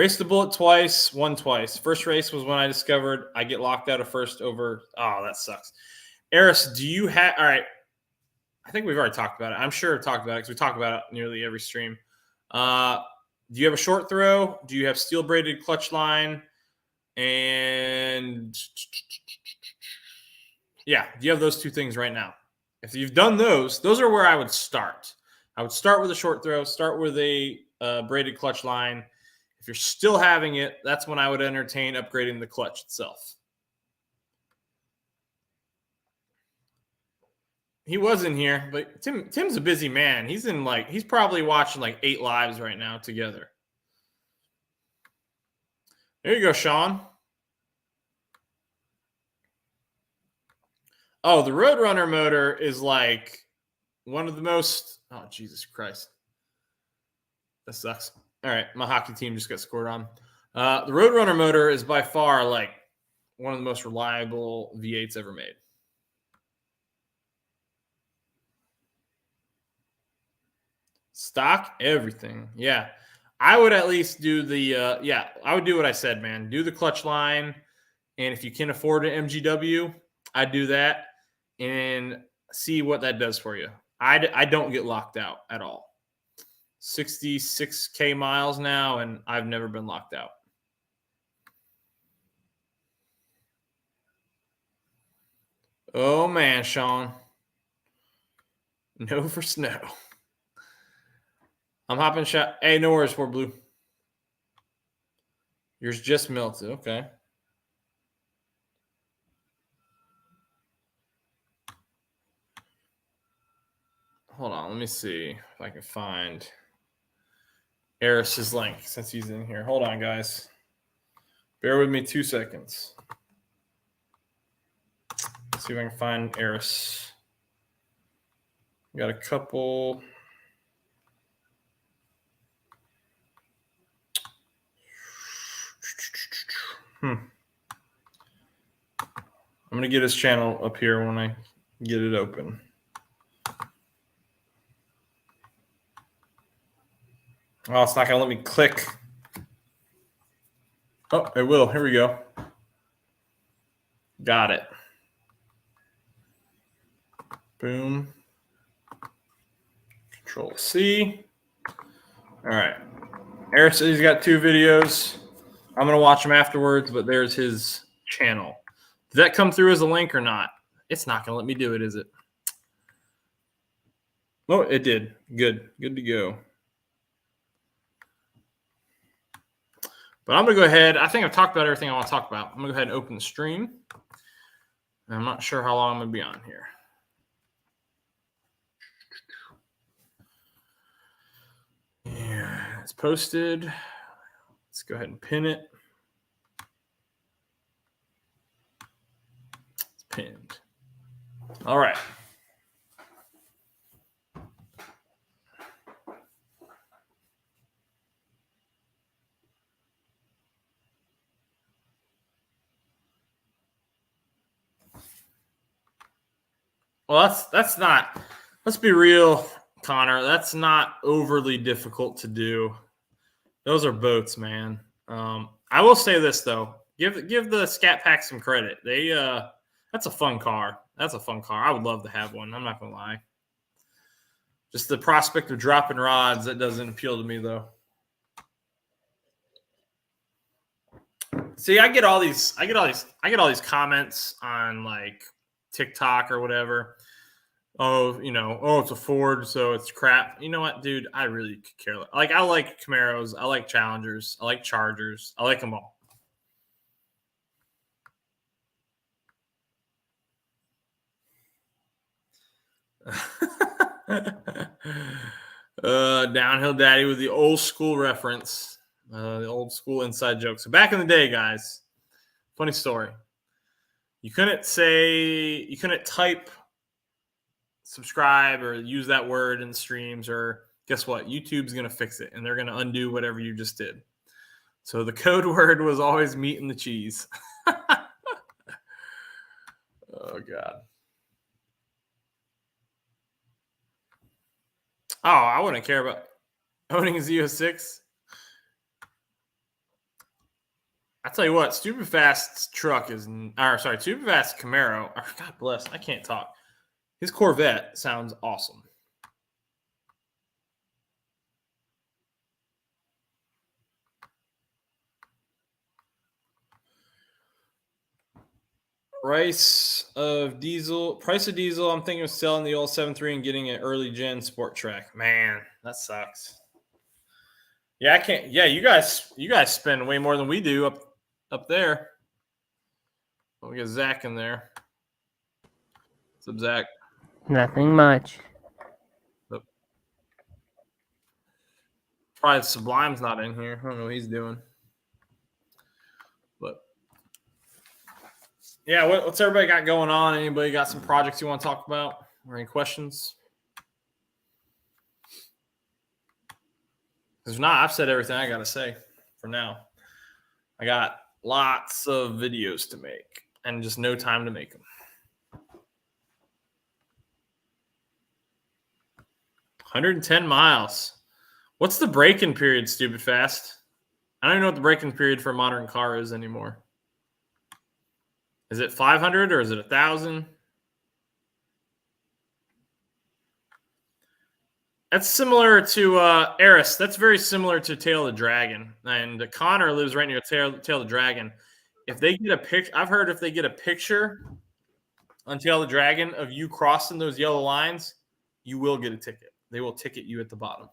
Raced the Bullet twice, won twice. First race was when I discovered I get locked out of first over. Oh, that sucks. Eris, do you have? All right. I think we've already talked about it. I'm sure I've talked about it because we talk about it nearly every stream. Do you have a short throw? Do you have steel braided clutch line? And yeah, do you have those two things right now? If you've done those are where I would start. I would start with a short throw, start with a braided clutch line. If you're still having it, that's when I would entertain upgrading the clutch itself. He was in here, but Tim's a busy man. He's probably watching like 8 lives right now together. There you go, Sean. Oh, the Roadrunner motor is like one of the most. Oh, Jesus Christ. That sucks. All right, my hockey team just got scored on. The Roadrunner motor is by far like one of the most reliable V8s ever made. Stock everything. Yeah. I would at least do the I would do what I said, man. Do the clutch line. And if you can afford an MGW, I'd do that and see what that does for you. I don't get locked out at all. 66K miles now, and I've never been locked out. Oh, man, Sean. No for snow. I'm hopping shot. Hey, no worries, for Blue. Yours just melted. Okay. Hold on. Let me see if I can find Eris's link since he's in here. Hold on, guys. Bear with me 2 seconds. Let's see if I can find Eris. Got a couple. I'm going to get his channel up here when I get it open. Oh, it's not going to let me click. Oh, it will. Here we go. Got it. Boom. Control C. All right. Eric says he's got 2 videos. I'm going to watch them afterwards, but there's his channel. Did that come through as a link or not? It's not going to let me do it, is it? Oh, it did. Good. Good to go. But I'm going to go ahead. I think I've talked about everything I want to talk about. I'm going to go ahead and open the stream. I'm not sure how long I'm going to be on here. Yeah, it's posted. Let's go ahead and pin it. It's pinned. All right. Well, that's not. Let's be real, Connor. That's not overly difficult to do. Those are boats, man. I will say this though. Give the Scat Pack some credit. That's a fun car. That's a fun car. I would love to have one. I'm not gonna lie. Just the prospect of dropping rods, that doesn't appeal to me though. See, I get all these comments on like TikTok or whatever. Oh, it's a Ford, so it's crap. You know what, dude? I really could care less. Like, I like Camaros, I like Challengers, I like Chargers, I like them all. Downhill Daddy with the old school reference, the old school inside joke. So back in the day, guys, funny story. You couldn't type subscribe or use that word in streams, or guess what? YouTube's going to fix it and they're going to undo whatever you just did. So the code word was always meat and the cheese. Oh, God. Oh, I wouldn't care about owning a Z06. I tell you what, Stupid Fast's truck is, or sorry, Stupid Fast Camaro. God bless, I can't talk. His Corvette sounds awesome. Price of diesel. I'm thinking of selling the old 7.3 and getting an early gen sport track. Man, that sucks. Yeah, I can't. Yeah, you guys spend way more than we do up there. We got Zach in there. What's up, Zach? Nothing much. Probably Sublime's not in here. I don't know what he's doing. But yeah, what's everybody got going on? Anybody got some projects you want to talk about or any questions? If not, I've said everything I got to say for now. I got lots of videos to make and just no time to make them. 110 miles. What's the break-in period, Stupid Fast? I don't even know what the break-in period for a modern car is anymore. Is it 500 or is it 1,000? That's similar to Eris. That's very similar to Tail of the Dragon. And Connor lives right near Tail of the Dragon. If they get a picture, I've heard if they get a picture on Tail of the Dragon of you crossing those yellow lines, you will get a ticket. They will ticket you at the bottom.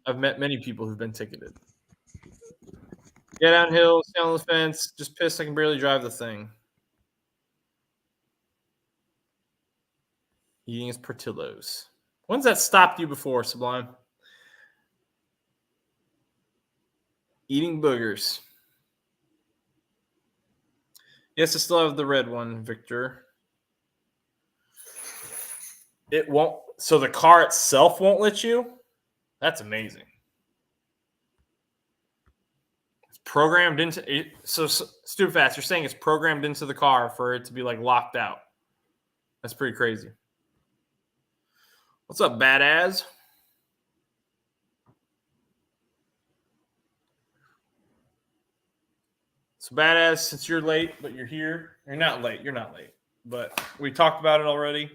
I've met many people who've been ticketed. Get downhill, stay on the fence, just pissed I can barely drive the thing. Eating his Portillos. When's that stopped you before, Sublime? Eating boogers. Yes, I still have the red one, Victor. It won't. So the car itself won't let you? That's amazing. It's programmed into it. So Stupid Fast, you're saying it's programmed into the car for it to be like locked out. That's pretty crazy. What's up, badass? So badass, since you're late, but you're here. You're not late. But we talked about it already.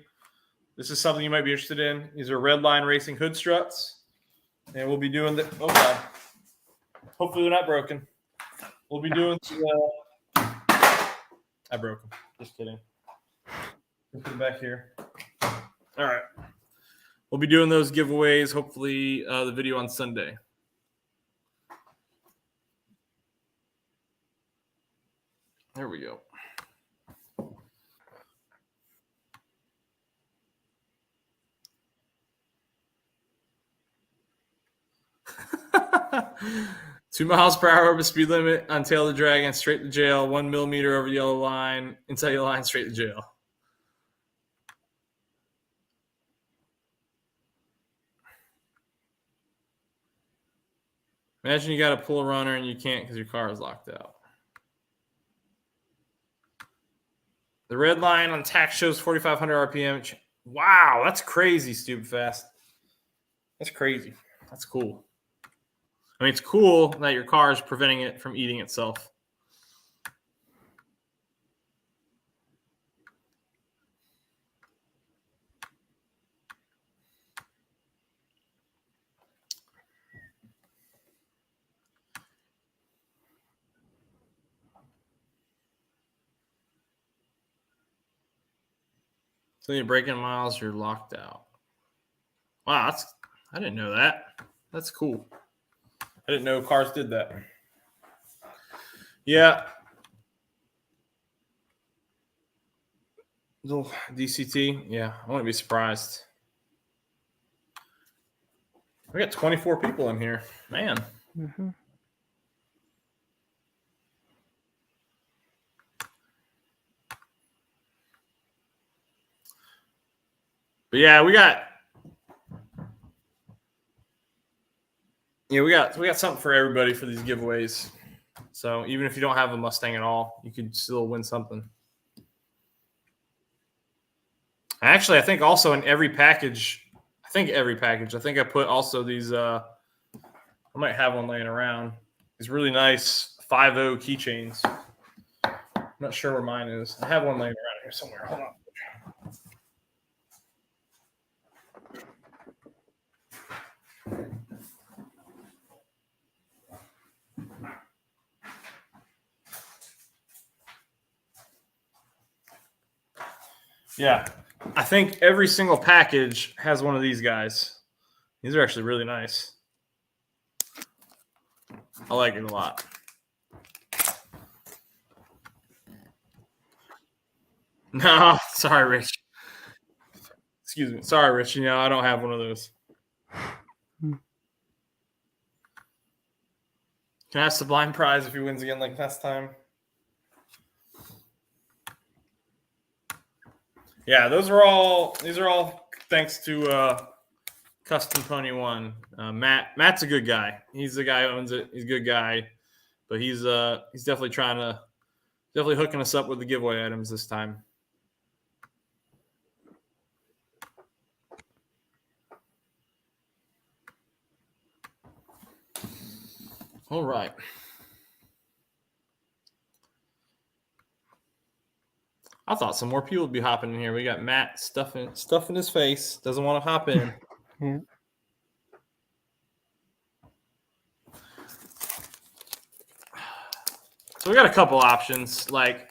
This is something you might be interested in. These are Red Line Racing hood struts. And we'll be doing the oh god. Hopefully they're not broken. We'll be doing I broke them. Just kidding. Put them back here. All right. We'll be doing those giveaways, hopefully the video on Sunday. There we go. Two miles per hour over speed limit on Tail of the Dragon, straight to jail. 1 millimeter over the yellow line, inside yellow line, straight to jail. Imagine you got to pull a runner and you can't because your car is locked out. The red line on tax shows 4,500 RPM. Wow, that's crazy, Stupid Fast. That's crazy. That's cool. I mean, it's cool that your car is preventing it from eating itself. So you're breaking miles, you're locked out. Wow, I didn't know that. That's cool. I didn't know cars did that. Yeah. Little DCT. Yeah, I wouldn't be surprised. We got 24 people in here. Man. Mm-hmm. But yeah, we got something for everybody for these giveaways. So even if you don't have a Mustang at all, you could still win something. Actually, I think also in every package, I think I put also these I might have one laying around. these really nice 5.0 keychains. I'm not sure where mine is. I have one laying around here somewhere. Hold on. Yeah, I think every single package has one of these guys. These are actually really nice. I like it a lot. No, sorry, Rich. Excuse me. Sorry, Rich. You know, I don't have one of those. Can I have Sublime prize if he wins again like last time? Yeah, these are all thanks to Custom Pony One. Matt's a good guy. He's the guy who owns it. He's a good guy, but he's definitely definitely hooking us up with the giveaway items this time. All right. I thought some more people would be hopping in here. We got Matt stuffing his face. Doesn't want to hop in. Yeah. So we got a couple options. Like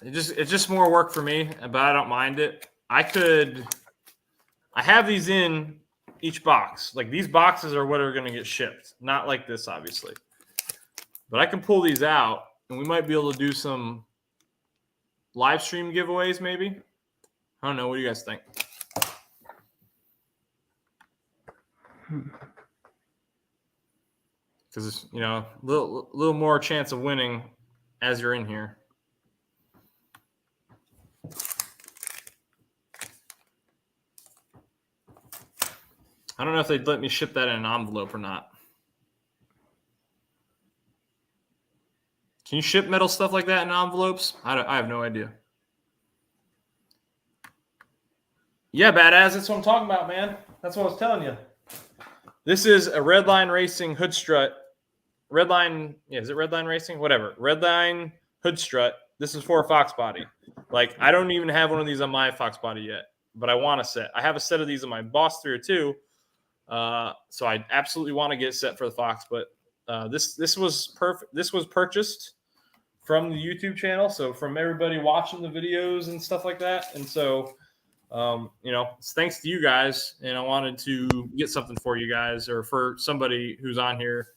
it's just more work for me, but I don't mind it. I have these in each box. Like these boxes are what are going to get shipped. Not like this, obviously. But I can pull these out, and we might be able to do some live stream giveaways, maybe. I don't know. What do you guys think? Because it's, you know, a little more chance of winning as you're in here. I don't know if they'd let me ship that in an envelope or not. Can you ship metal stuff like that in envelopes? I have no idea. Yeah, badass. That's what I'm talking about, man. That's what I was telling you. This is a Redline Racing hood strut. Redline, yeah, is it Redline Racing? Whatever. Redline hood strut. This is for a Fox body. Like, I don't even have one of these on my Fox body yet, but I want a set. I have a set of these on my Boss 302. So I absolutely want to get set for the Fox, but this was perfect. This was purchased from the YouTube channel, so from everybody watching the videos and stuff like that. And so, you know, it's thanks to you guys, and I wanted to get something for you guys or for somebody who's on here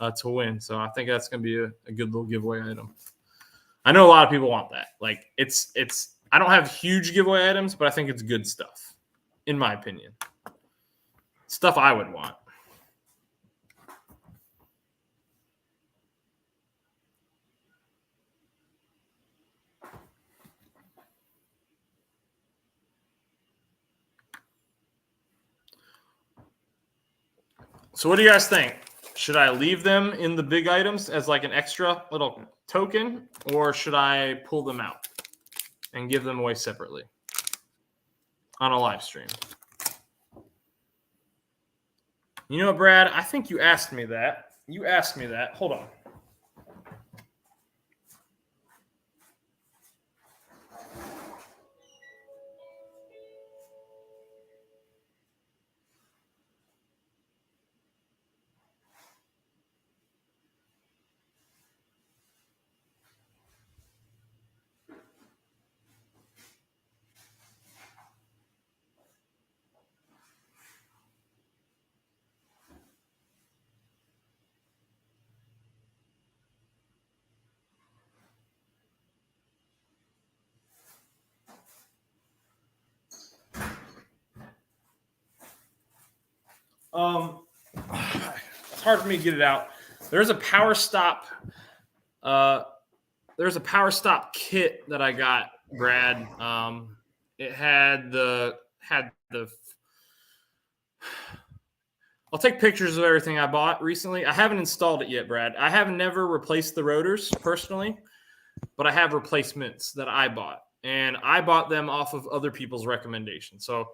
to win. So I think that's going to be a good little giveaway item. I know a lot of people want that. Like it's. I don't have huge giveaway items, but I think it's good stuff, in my opinion. Stuff I would want. So what do you guys think? Should I leave them in the big items as like an extra little token, or should I pull them out and give them away separately on a live stream? You know what, Brad? I think you asked me that. You asked me that. Hold on. It's hard for me to get it out. There's a power stop. There's a power stop kit that I got, Brad. It had the. I'll take pictures of everything I bought recently. I haven't installed it yet, Brad. I have never replaced the rotors personally, but I have replacements that I bought, and I bought them off of other people's recommendations. So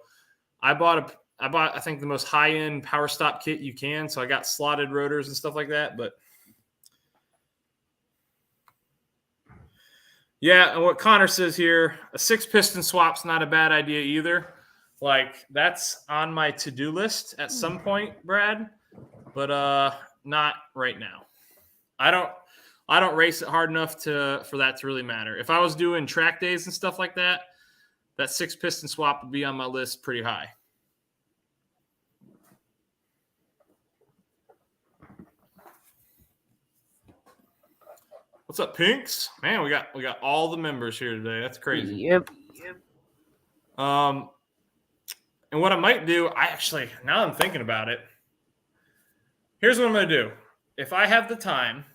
I bought I bought, I think, the most high-end power stop kit you can. So I got slotted rotors and stuff like that. But yeah, and what Connor says here, a 6-piston swap's not a bad idea either. Like, that's on my to-do list at some point, Brad, but not right now. I don't race it hard enough for that to really matter. If I was doing track days and stuff like that, that 6-piston swap would be on my list pretty high. What's up, Pinks? Man, we got all the members here today. That's crazy. Yep. And what I might do, now I'm thinking about it. Here's what I'm going to do. If I have the time,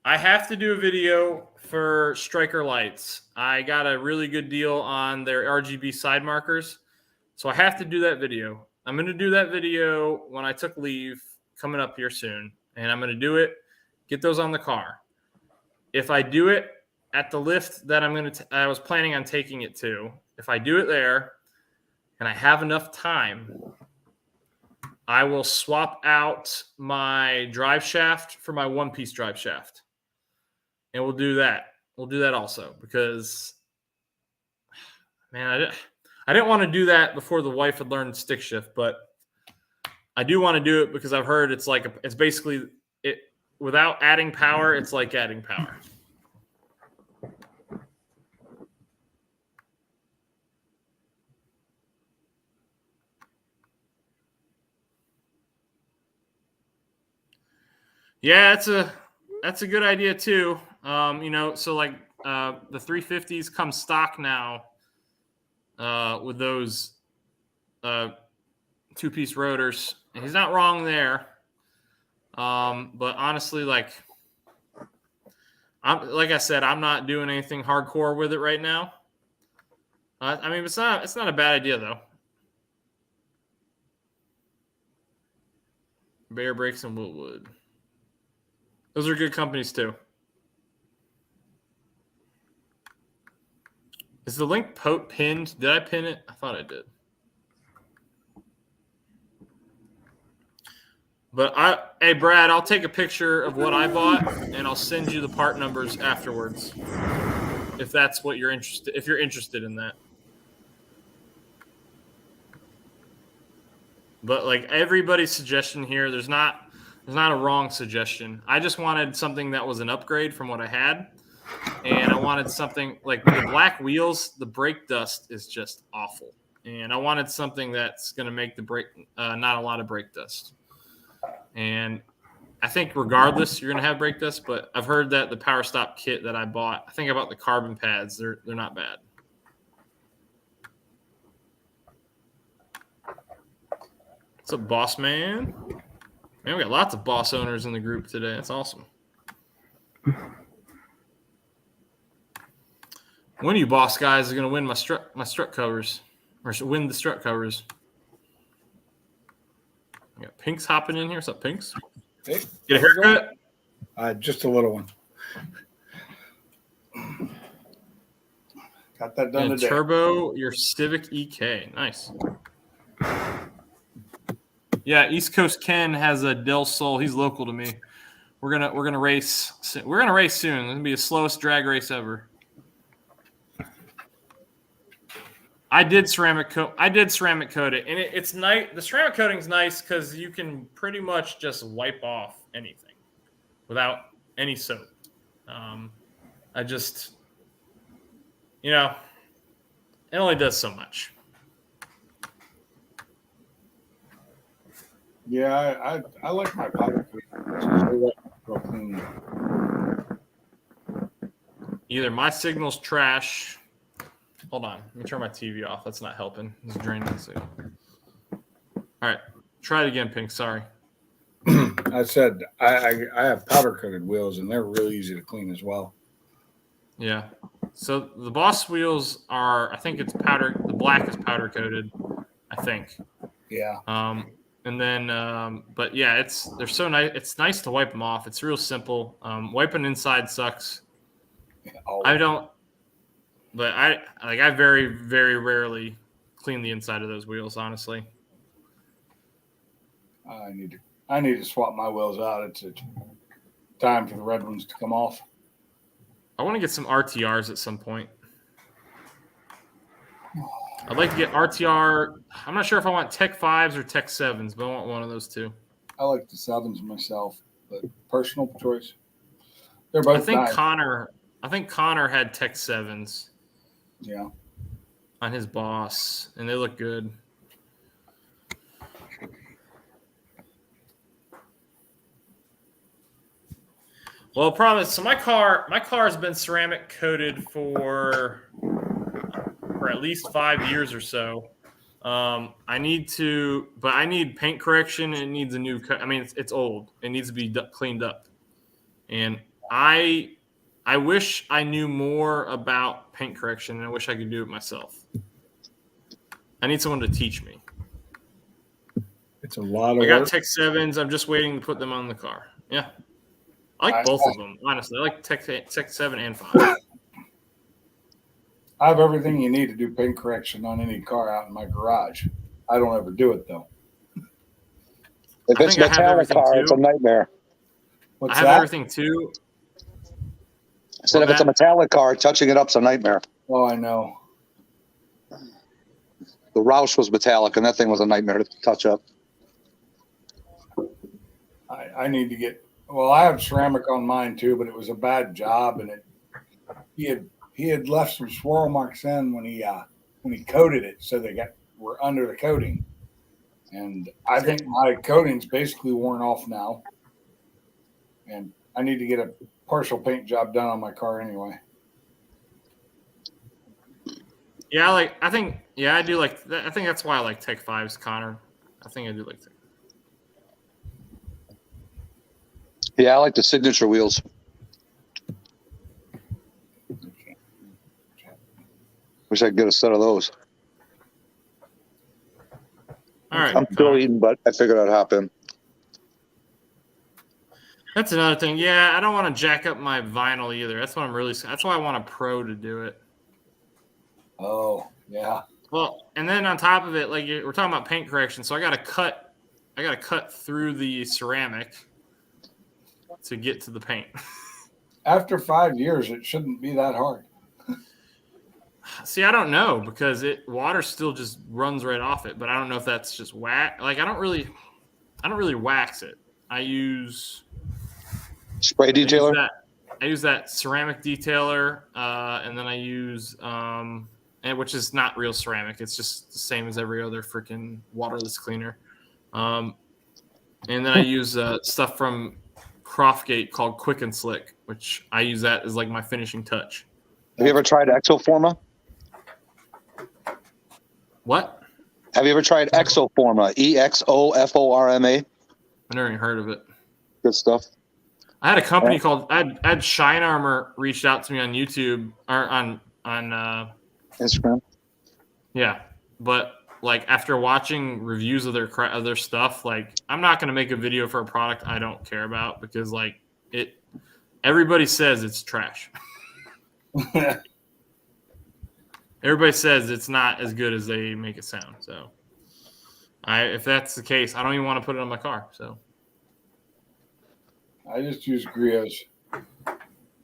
I have to do a video for Striker Lights. I got a really good deal on their RGB side markers, so I have to do that video. I'm going to do that video when I took leave coming up here soon, and I'm going to do it, get those on the car. If I do it at the lift that I was planning on taking it to, if I do it there and I have enough time, I will swap out my drive shaft for my one-piece drive shaft. And we'll do that. We'll do that also because, man, I didn't want to do that before the wife had learned stick shift, but I do want to do it because I've heard it's basically it without adding power. It's like adding power. Yeah, that's a good idea too. So like the 350s come stock now with those 2-piece rotors. And he's not wrong there. But honestly, like I said, I'm not doing anything hardcore with it right now. It's not a bad idea though. Bear Brakes and Woolwood. Those are good companies too. Is the link pinned? Did I pin it? I thought I did. But hey Brad, I'll take a picture of what I bought and I'll send you the part numbers afterwards. If that's what you're interested, if you're interested in that. But like everybody's suggestion here, there's not a wrong suggestion. I just wanted something that was an upgrade from what I had. And I wanted something like with the black wheels, the brake dust is just awful. And I wanted something that's going to make the brake, not a lot of brake dust. And I think regardless, you're going to have brake dust. But I've heard that the Power Stop kit that I bought, I think I bought the carbon pads. They're not bad. What's up, boss man? Man, we got lots of boss owners in the group today. That's awesome. One of you boss guys is going to win my strut covers, or win the strut covers. We got Pinks hopping in here. What's up, Pinks? Hey, get a haircut? Just a little one. Got that done and today. Turbo your Civic EK. Nice. Yeah, East Coast Ken has a Del Sol. He's local to me. We're gonna race. We're gonna race soon. It's gonna be the slowest drag race ever. I did ceramic coat it, and it's nice. The ceramic coating's nice because you can pretty much just wipe off anything without any soap. I just, it only does so much. Yeah, I like my powder clean. Either my signal's trash. Hold on. Let me turn my TV off. That's not helping. It's draining the signal. All right. Try it again, Pink. Sorry. I said I have powder coated wheels, and they're really easy to clean as well. Yeah. So the Boss wheels are, I think it's powder. The black is powder coated, I think. Yeah. And then, but yeah, they're so nice. It's nice to wipe them off. It's real simple. Wiping inside sucks. Oh. I don't, but I very, very rarely clean the inside of those wheels, honestly. I need to swap my wheels out. It's time for the red ones to come off. I want to get some RTRs at some point. I'd like to get RTR. I'm not sure if I want Tech 5s or Tech 7s, but I want one of those two. I like the 7s myself, but personal choice. They're both I think nice. Connor had Tech 7s. Yeah. On his boss, and they look good. Well, problem is, so my car has been ceramic coated for at least 5 years or so. I need paint correction, and it needs a new coat. I mean, it's old. It needs to be cleaned up. And I wish I knew more about paint correction, and I wish I could do it myself. I need someone to teach me. It's a lot of work. I got Tech 7s. I'm just waiting to put them on the car. Yeah. I like both of them, honestly. I like Tech 7 and 5. I have everything you need to do paint correction on any car out in my garage. I don't ever do it, though. If it's a metallic car, it's a nightmare. I have everything, too. I said if it's a metallic car, touching it up's a nightmare. Oh, I know. The Roush was metallic, and that thing was a nightmare to touch up. I need to get. Well, I have ceramic on mine too, but it was a bad job, and he had left some swirl marks in when he coated it, so they were under the coating, and I think my coating's basically worn off now, and I need to get a partial paint job done on my car anyway. Yeah, I think that's why I like Tech 5s, Connor. I think I do like Tech. Yeah, I like the signature wheels. Wish I could get a set of those. All right. I'm still eating, but I figured I'd hop in. That's another thing. Yeah, I don't want to jack up my vinyl either. That's why I want a pro to do it. Oh, yeah. Well, and then on top of it, like we're talking about paint correction, so I got to cut through the ceramic to get to the paint. After 5 years, it shouldn't be that hard. See, I don't know because water still just runs right off it, but I don't know if that's just wax. Like I don't really wax it. I use spray detailer. I use that ceramic detailer, and then I use which is not real ceramic. It's just the same as every other freaking waterless cleaner. And then I use stuff from Croftgate called Quick and Slick, which I use that as like my finishing touch. Have you ever tried Exoforma? What? Have you ever tried Exoforma? EXOFORMA? I never even heard of it. Good stuff. I had a company called I had Shine Armor reached out to me on YouTube or on Instagram. Yeah, but like after watching reviews of their stuff, like I'm not going to make a video for a product I don't care about because like everybody says it's trash. Everybody says it's not as good as they make it sound. So if that's the case, I don't even want to put it on my car. So I just use griots.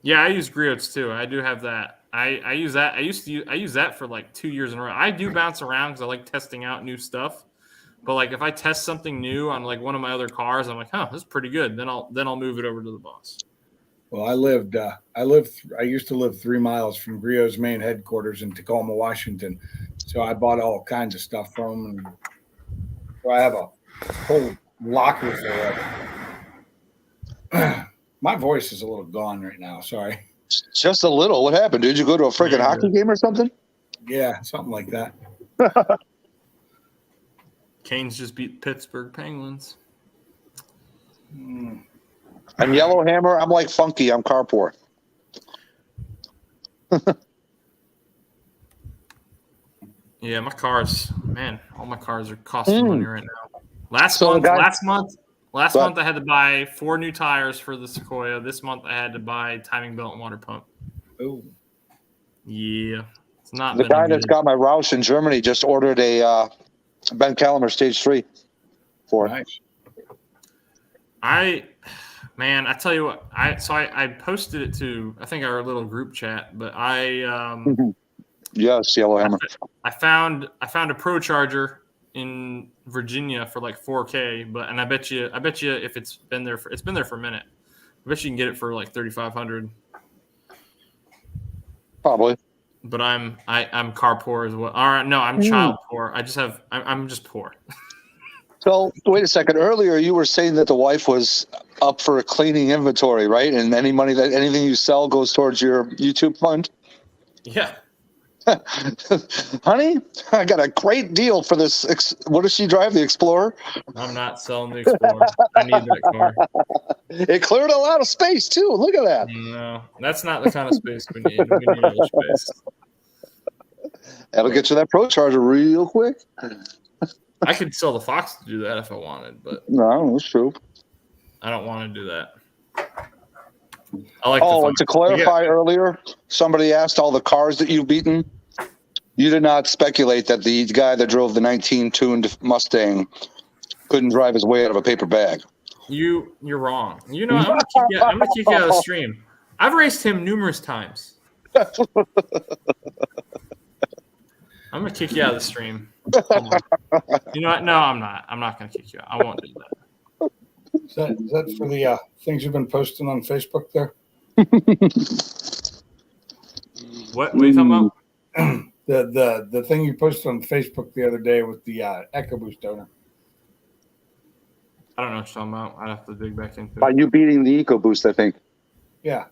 Yeah, I use griots too. I do have that. I use that. I use that for like 2 years in a row. I do bounce around because I like testing out new stuff. But like if I test something new on like one of my other cars, I'm like, this is pretty good. Then I'll move it over to the boss. Well, I used to live 3 miles from Griot's main headquarters in Tacoma, Washington. So I bought all kinds of stuff from them. So I have a whole locker full of it. My voice is a little gone right now. Sorry. Just a little. What happened? Did you go to a freaking hockey game or something? Yeah, something like that. Canes just beat Pittsburgh Penguins. I'm Yellowhammer. I'm like Funky. I'm Carport. Yeah, my cars, man, all my cars are costing money right now. Last month I had to buy 4 new tires for the Sequoia. This month I had to buy timing belt and water pump. Oh. Yeah. It's not The been guy a that's good. got my Roush in Germany just ordered a Ben Calamer Stage 3 for it. Nice. I tell you what, I posted it to I think our little group chat, but Yes, Yellowhammer. I found a Pro Charger in Virginia for like $4K, and I bet you if it's been there for a minute. I bet you can get it for like $3,500. Probably. But I'm car poor as well. All right, no, I'm child poor. I'm just poor. So wait a second. Earlier, you were saying that the wife was up for a cleaning inventory, right? And anything you sell goes towards your YouTube fund. Yeah. Honey, I got a great deal for this. What does she drive? The Explorer? I'm not selling the Explorer. I need that car. It cleared a lot of space too. Look at that. No, that's not the kind of space we need. We need other space. That'll get you that Pro Charger real quick. I could sell the Fox to do that if I wanted, but No, that's true. I don't want to do that. I like. Oh, and to clarify earlier, somebody asked all the cars that you've beaten. You did not speculate that the guy that drove the 19 tuned Mustang couldn't drive his way out of a paper bag. You're wrong. You know, I'm gonna kick you out of the stream. I've raced him numerous times. I'm gonna kick you out of the stream. You know what? No, I'm not. I'm not gonna kick you out. I won't do that. Is that for the things you've been posting on Facebook there? What are you talking about? The thing you posted on Facebook the other day with the EcoBoost owner. I don't know what you're talking about. I'd have to dig back into By it. you beating the EcoBoost, I think. Yeah.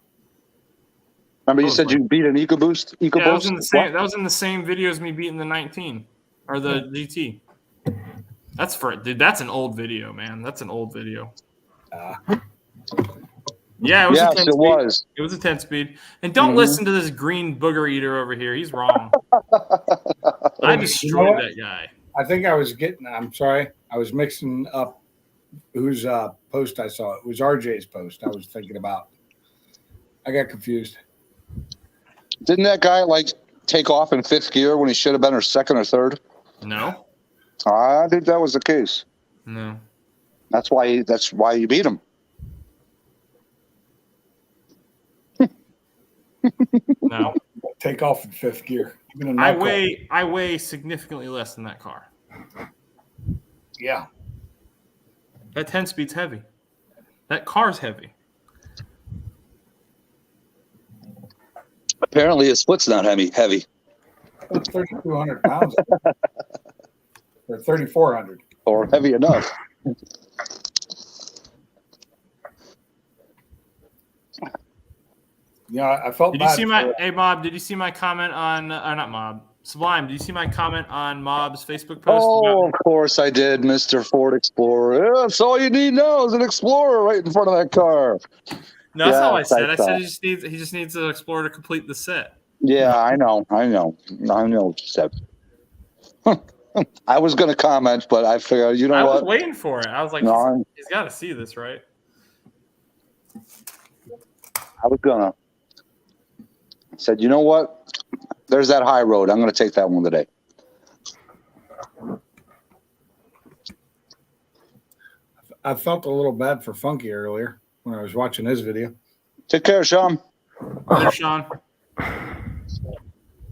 Remember you said you beat an EcoBoost? Yeah, that was in the same. That was in the same video as me beating the 19 or the GT. That's an old video, man. That's an old video. Yeah, it was a 10 speed. It was a 10 speed. And don't listen to this green booger eater over here. He's wrong. I destroyed that guy. I think I'm sorry. I was mixing up whose post I saw. It was RJ's post I was thinking about. I got confused. Didn't that guy take off in fifth gear when he should have been or second or third? No. I think that was the case. No. That's why you beat him. No. Take off in fifth gear. I weigh significantly less than that car. Yeah. That 10 speed's heavy. That car's heavy. Apparently his foot's not heavy. 3,200 pounds. Or 3,400. Or heavy enough. Yeah, I felt bad. Hey, Mob, did you see my comment on, not Mob, Sublime, did you see my comment on Mob's Facebook post? Oh, of course I did, Mr. Ford Explorer. Yeah, that's all you need now is an Explorer right in front of that car. No, that's not what I said. I said he just needs an Explorer to complete the set. Yeah, I know what you said. I was going to comment, but I figured, you know what? I was waiting for it. I was like, he's got to see this, right? I was going to. Said, you know what? There's that high road. I'm going to take that one today. I felt a little bad for Funky earlier when I was watching his video. Take care, Sean. Later, Sean. I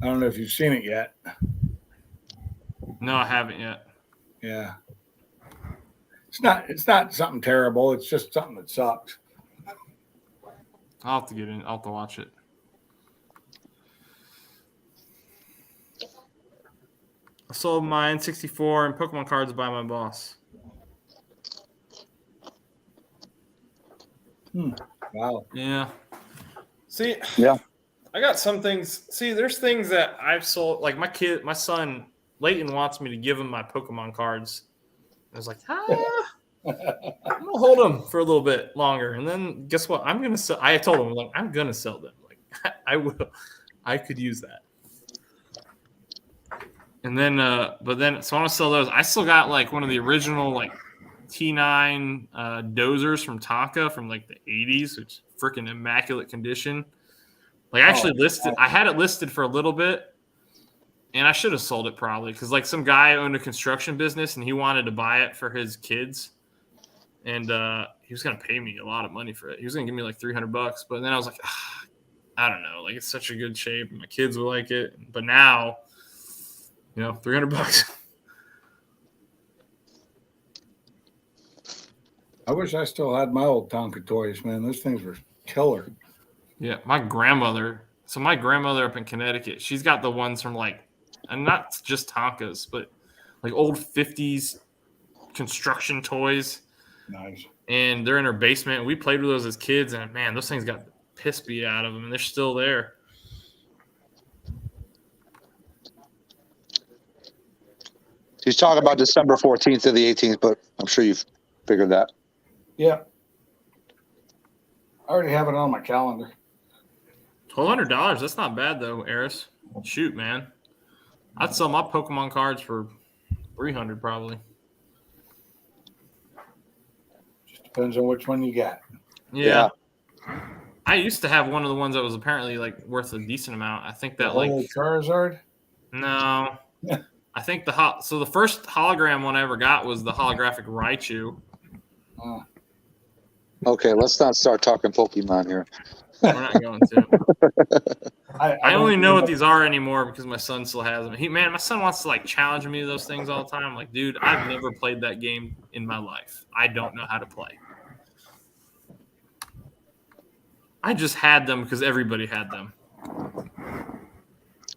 don't know if you've seen it yet. No, I haven't yet. Yeah. It's not something terrible. It's just something that sucks. I'll have to get in. I'll have to watch it. I sold my N64 and Pokemon cards by my boss. Wow. Yeah. See, yeah. I got some things. See, there's things that I've sold. Like my son, Leighton wants me to give him my Pokemon cards. I was like, I'm gonna hold them for a little bit longer, and then guess what? I'm gonna sell. I told him I'm gonna sell them. Like I will. I could use that. And then, but then, so I want to sell those. I still got one of the original T9 dozers from Tonka from the 80s, which is freaking immaculate condition. I actually listed. I had it listed for a little bit, And I should have sold it probably because like some guy owned a construction business and he wanted to buy it for his kids. And he was going to pay me a lot of money for it. He was going to give me like $300. But then I was like, I don't know. Like it's such a good shape and my kids will like it. But now, $300. I wish I still had my old Tonka toys, man. Those things were killer. Yeah, my grandmother up in Connecticut, she's got the ones from like, and not just Tonkas, but like old 50s construction toys. Nice. And they're in her basement. We played with those as kids, and man, those things got the piss beat out of them, and they're still there. He's talking about December 14th to the 18th, but I'm sure you've figured that. Yeah. I already have it on my calendar. $1,200. That's not bad though, Eris. Shoot, man. I'd sell my Pokemon cards for $300 probably. Just depends on which one you got. Yeah. I used to have one of the ones that was apparently like worth a decent amount. I think that like Charizard? No. I think the first hologram one I ever got was the holographic Raichu. Okay, let's not start talking Pokemon here. We're not going to. I only know what these are anymore because my son still has them. My son wants to like challenge me to those things all the time. I'm like, dude, I've never played that game in my life. I don't know how to play. I just had them because everybody had them.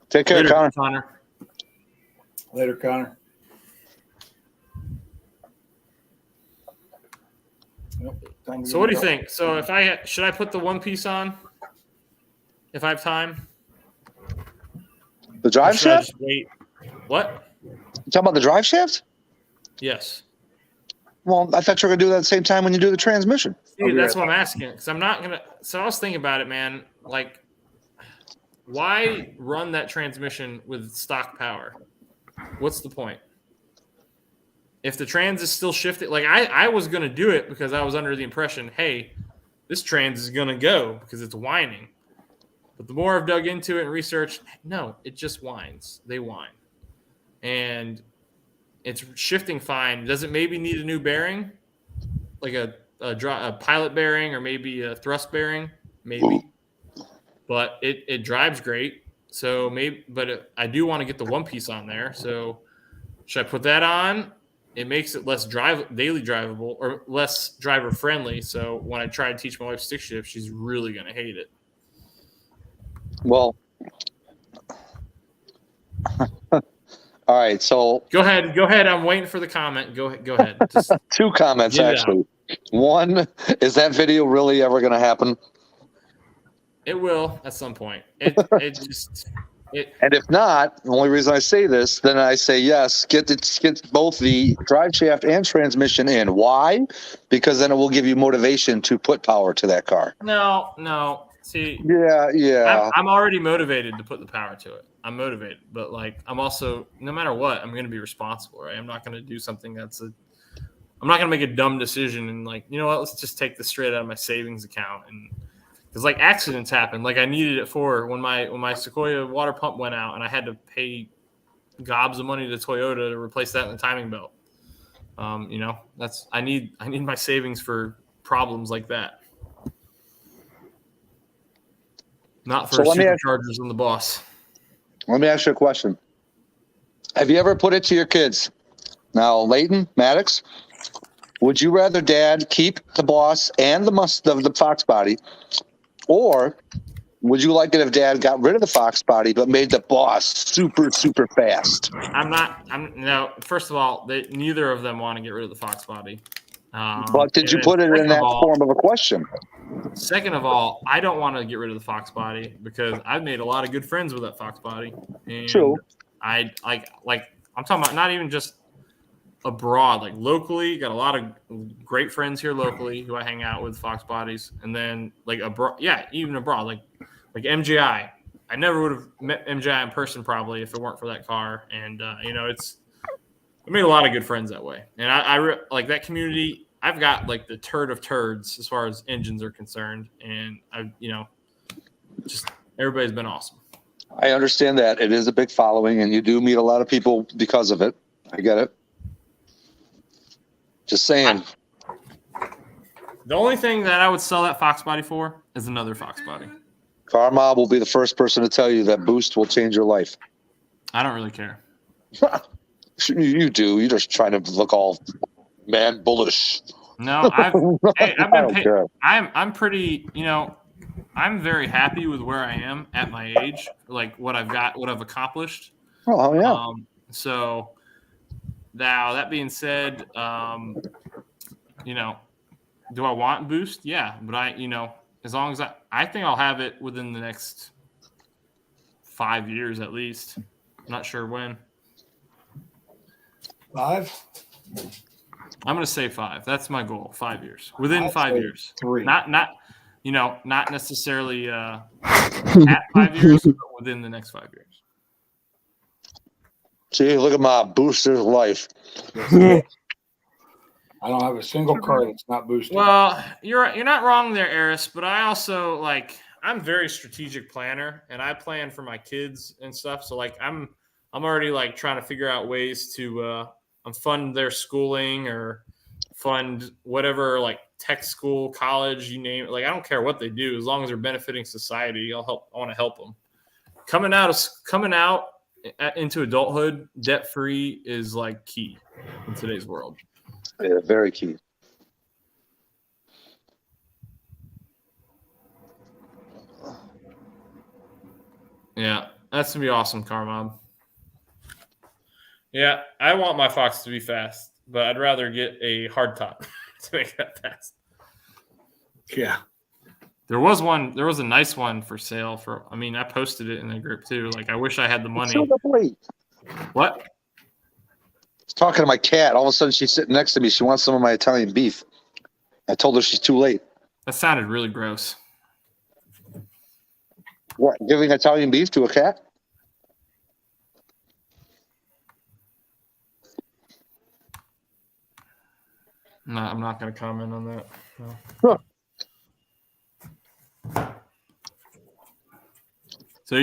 Take care, Later, Connor. Later, Connor. Yep. So what do you think? So should I put the one piece on if I have time? The drive shaft? Just wait. What? You talking about the drive shaft? Yes. Well, I thought you were going to do that at the same time when you do the transmission. See, that's what I'm asking. Because I'm not going to. So I was thinking about it, man. Like, why run that transmission with stock power? What's the point? If the trans is still shifting, like I was going to do it because I was under the impression, hey, this trans is going to go because it's whining. But the more I've dug into it and researched, no, it just whines. They whine. And it's shifting fine. Does it maybe need a new bearing? Like a pilot bearing or maybe a thrust bearing? Maybe. But it drives great. So maybe, but I do want to get the one piece on there. So should I put that on? It makes it less daily drivable or less driver friendly. So when I try to teach my wife stick shift, she's really going to hate it. Well, all right. So go ahead. I'm waiting for the comment. Go ahead. Just two comments actually. One, is that video really ever going to happen? It will at some point. And if not, the only reason I say this, then I say yes. Get both the drive shaft and transmission in. Why? Because then it will give you motivation to put power to that car. No. See. Yeah. I'm already motivated to put the power to it. I'm motivated, but like I'm also, no matter what, I'm going to be responsible, right? I'm not going to do something I'm not going to make a dumb decision and like, you know what? Let's just take this straight out of my savings account and. Because like accidents happen, like I needed it for when my Sequoia water pump went out and I had to pay gobs of money to Toyota to replace that in the timing belt. I need my savings for problems like that. Not for superchargers and the boss. Let me ask you a question. Have you ever put it to your kids? Now, Leighton, Maddox, would you rather Dad keep the boss and the Fox body? Or would you like it if Dad got rid of the Fox body but made the boss super, super fast? First of all, neither of them want to get rid of the Fox body. But did you put it in that form of a question? Second of all, I don't want to get rid of the Fox body because I've made a lot of good friends with that Fox body. And true. I like I'm talking about not even just abroad, like locally, got a lot of great friends here locally who I hang out with Fox bodies, and then like abroad, even abroad, like MGI. I never would have met MGI in person probably if it weren't for that car, and I made a lot of good friends that way, and I like that community. I've got like the turd of turds as far as engines are concerned, and just everybody's been awesome. I understand that it is a big following, and you do meet a lot of people because of it. I get it. Just saying. The only thing that I would sell that Fox body for is another Fox body. Car Mob will be the first person to tell you that Boost will change your life. I don't really care. You do. You're just trying to look all man bullish. No, I've I don't care. I'm pretty, I'm very happy with where I am at my age, like what I've got, what I've accomplished. Oh yeah. So now that being said, do I want Boost? Yeah, but as long as I think I'll have it within the next 5 years at least. I'm not sure when. 5? I'm going to say 5. That's my goal. 5 years. Within 5 years. 3. Not necessarily at 5 years, but within the next 5 years. See, look at my Booster's life. I don't have a single car that's not boosted. Well, you're not wrong there, Eris, but I also I'm very strategic planner, and I plan for my kids and stuff. So I'm already trying to figure out ways to fund their schooling or fund whatever tech school, college, you name it. I don't care what they do as long as they're benefiting society. I want to help them. Coming out into adulthood debt free is key in today's world. Yeah, very key. Yeah, that's gonna be awesome, Car Mob. Yeah, I want my Fox to be fast, but I'd rather get a hardtop to make that fast. Yeah. There was a nice one for sale I posted it in the group too. I wish I had the money. What? Talking to my cat. All of a sudden, she's sitting next to me. She wants some of my Italian beef. I told her she's too late. That sounded really gross. What? Giving Italian beef to a cat? No, I'm not going to comment on that. No. Huh. So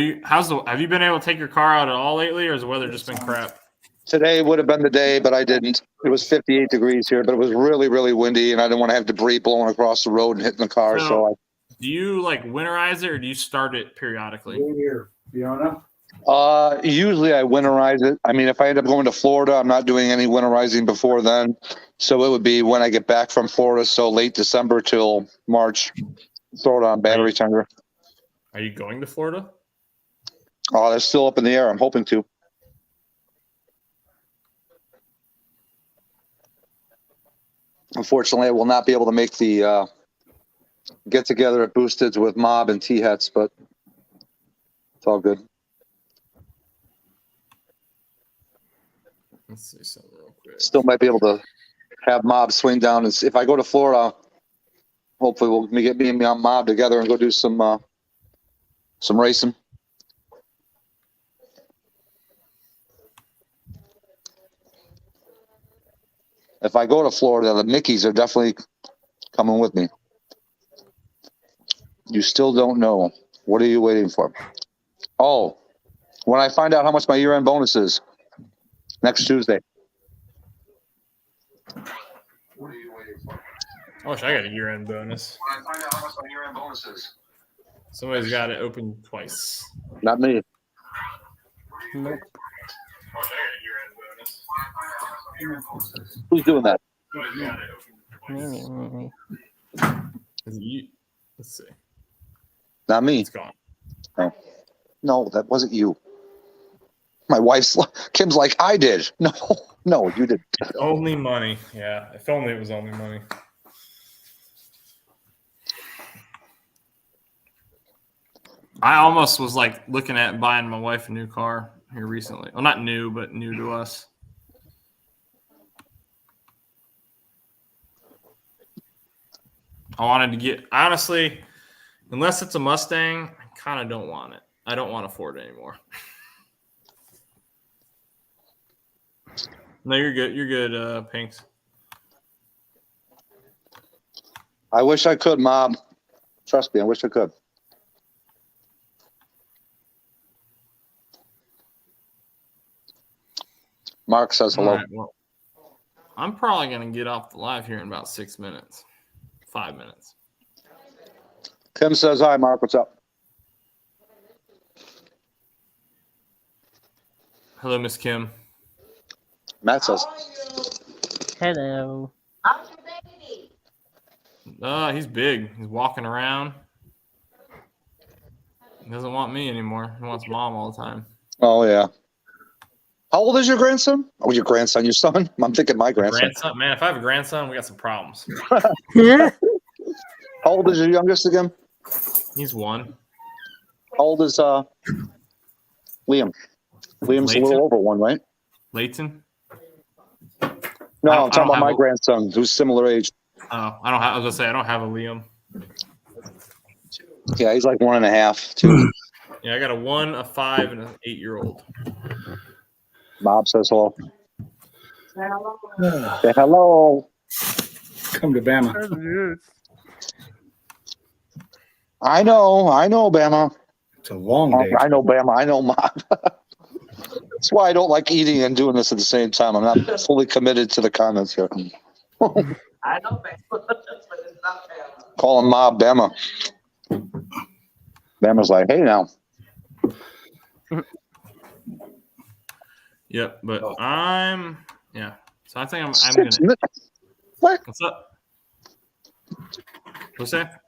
have you been able to take your car out at all lately, or has the weather just been crap? Today would have been the day, but I didn't. It was 58 degrees here, but it was really, really windy, and I didn't want to have debris blowing across the road and hitting the car. So do you winterize it, or do you start it periodically? Here, Fiona. Usually I winterize it. If I end up going to Florida, I'm not doing any winterizing before then. So it would be when I get back from Florida, so late December till March. Throw it on battery tender. Are you going to Florida? Oh, that's still up in the air. I'm hoping to. Unfortunately, I will not be able to make the get together at Boosted's with Mob and T-Hets, but it's all good. Let's see something real quick. Still might be able to have Mob swing down, and if I go to Florida, hopefully we'll get me and Mob together and go do some racing. If I go to Florida, the Mickeys are definitely coming with me. You still don't know. What are you waiting for? Oh, when I find out how much my year-end bonus is next Tuesday. What are you waiting for? I wish I got a year-end bonus. When I find out how much my year-end bonus is. Somebody's got it open twice. Not me. Nope. I wish I got a year-end bonus. Who's doing that? Somebody's got it open twice. Me. Is it you? Let's see. Not me. It's gone. Oh. No, that wasn't you. My wife's Kim's like, I did. No, you didn't. Only money. Yeah. If only it was only money. I almost was looking at buying my wife a new car here recently. Well, not new, but new to us. I wanted to get, honestly, unless it's a Mustang, I kind of don't want it. I don't want a Ford anymore. No, you're good. You're good, Pinks. I wish I could, Mom. Trust me, I wish I could. Mark says hello. All right, well, I'm probably going to get off the live here in about 6 minutes, 5 minutes. Kim says hi, Mark. What's up? Hello, Miss Kim. Matt says. Hello. How's your baby? He's big. He's walking around. He doesn't want me anymore. He wants mom all the time. Oh, yeah. How old is your grandson? Oh, your grandson, your son? I'm thinking my grandson. Man, if I have a grandson, we got some problems. How old is your youngest again? He's 1. How old is Liam? Liam's Layton? a little over 1, right? Layton? No, I I'm talking about my have grandson, who's similar age. Oh, I was gonna say I don't have a Liam. Yeah, he's like 1.5, 2. Yeah, I got a 1, a 5, and an 8-year-old. Bob says hello. Say hello. Come to Bama. I know, Bama. It's a long day. I know, Bama. I know, Mom. That's why I don't like eating and doing this at the same time. I'm not fully committed to the comments here. I know, man. But it's not bad. Call him Mob Bama. Bama's like, hey, now. Yep, but So I think I'm 6 gonna. minutes. What? What's up? What's that?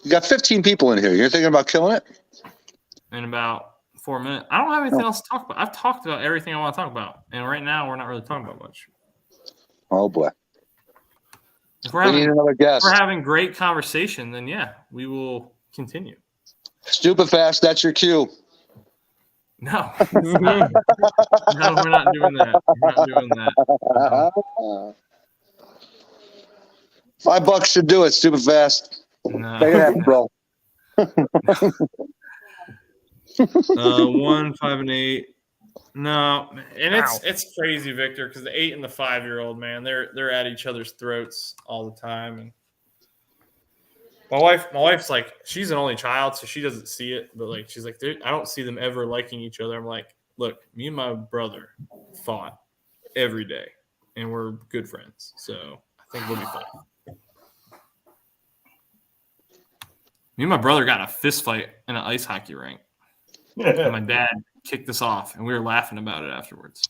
You got 15 people in here. You're thinking about killing it? In about 4 minutes. I don't have anything else to talk about. I've talked about everything I want to talk about, and right now we're not really talking about much. Oh, boy. If We need another guest. we're having great conversation, then yeah, we will continue. Stupid fast. That's your cue. No, it's not. No, we're not doing that. We're not doing that. $5 should do it. Stupid fast. No. Take it out, bro. 1, 5, and 8. No, and it's crazy, Victor, because the 8 and the 5-year-old, man, they're at each other's throats all the time. And my wife's like, she's an only child, so she doesn't see it, but like she's like, I don't see them ever liking each other. I'm like, look, me and my brother fought every day, and we're good friends, so I think we'll be fine. Me and my brother got in a fist fight in an ice hockey rink. And my dad kicked us off, and we were laughing about it afterwards.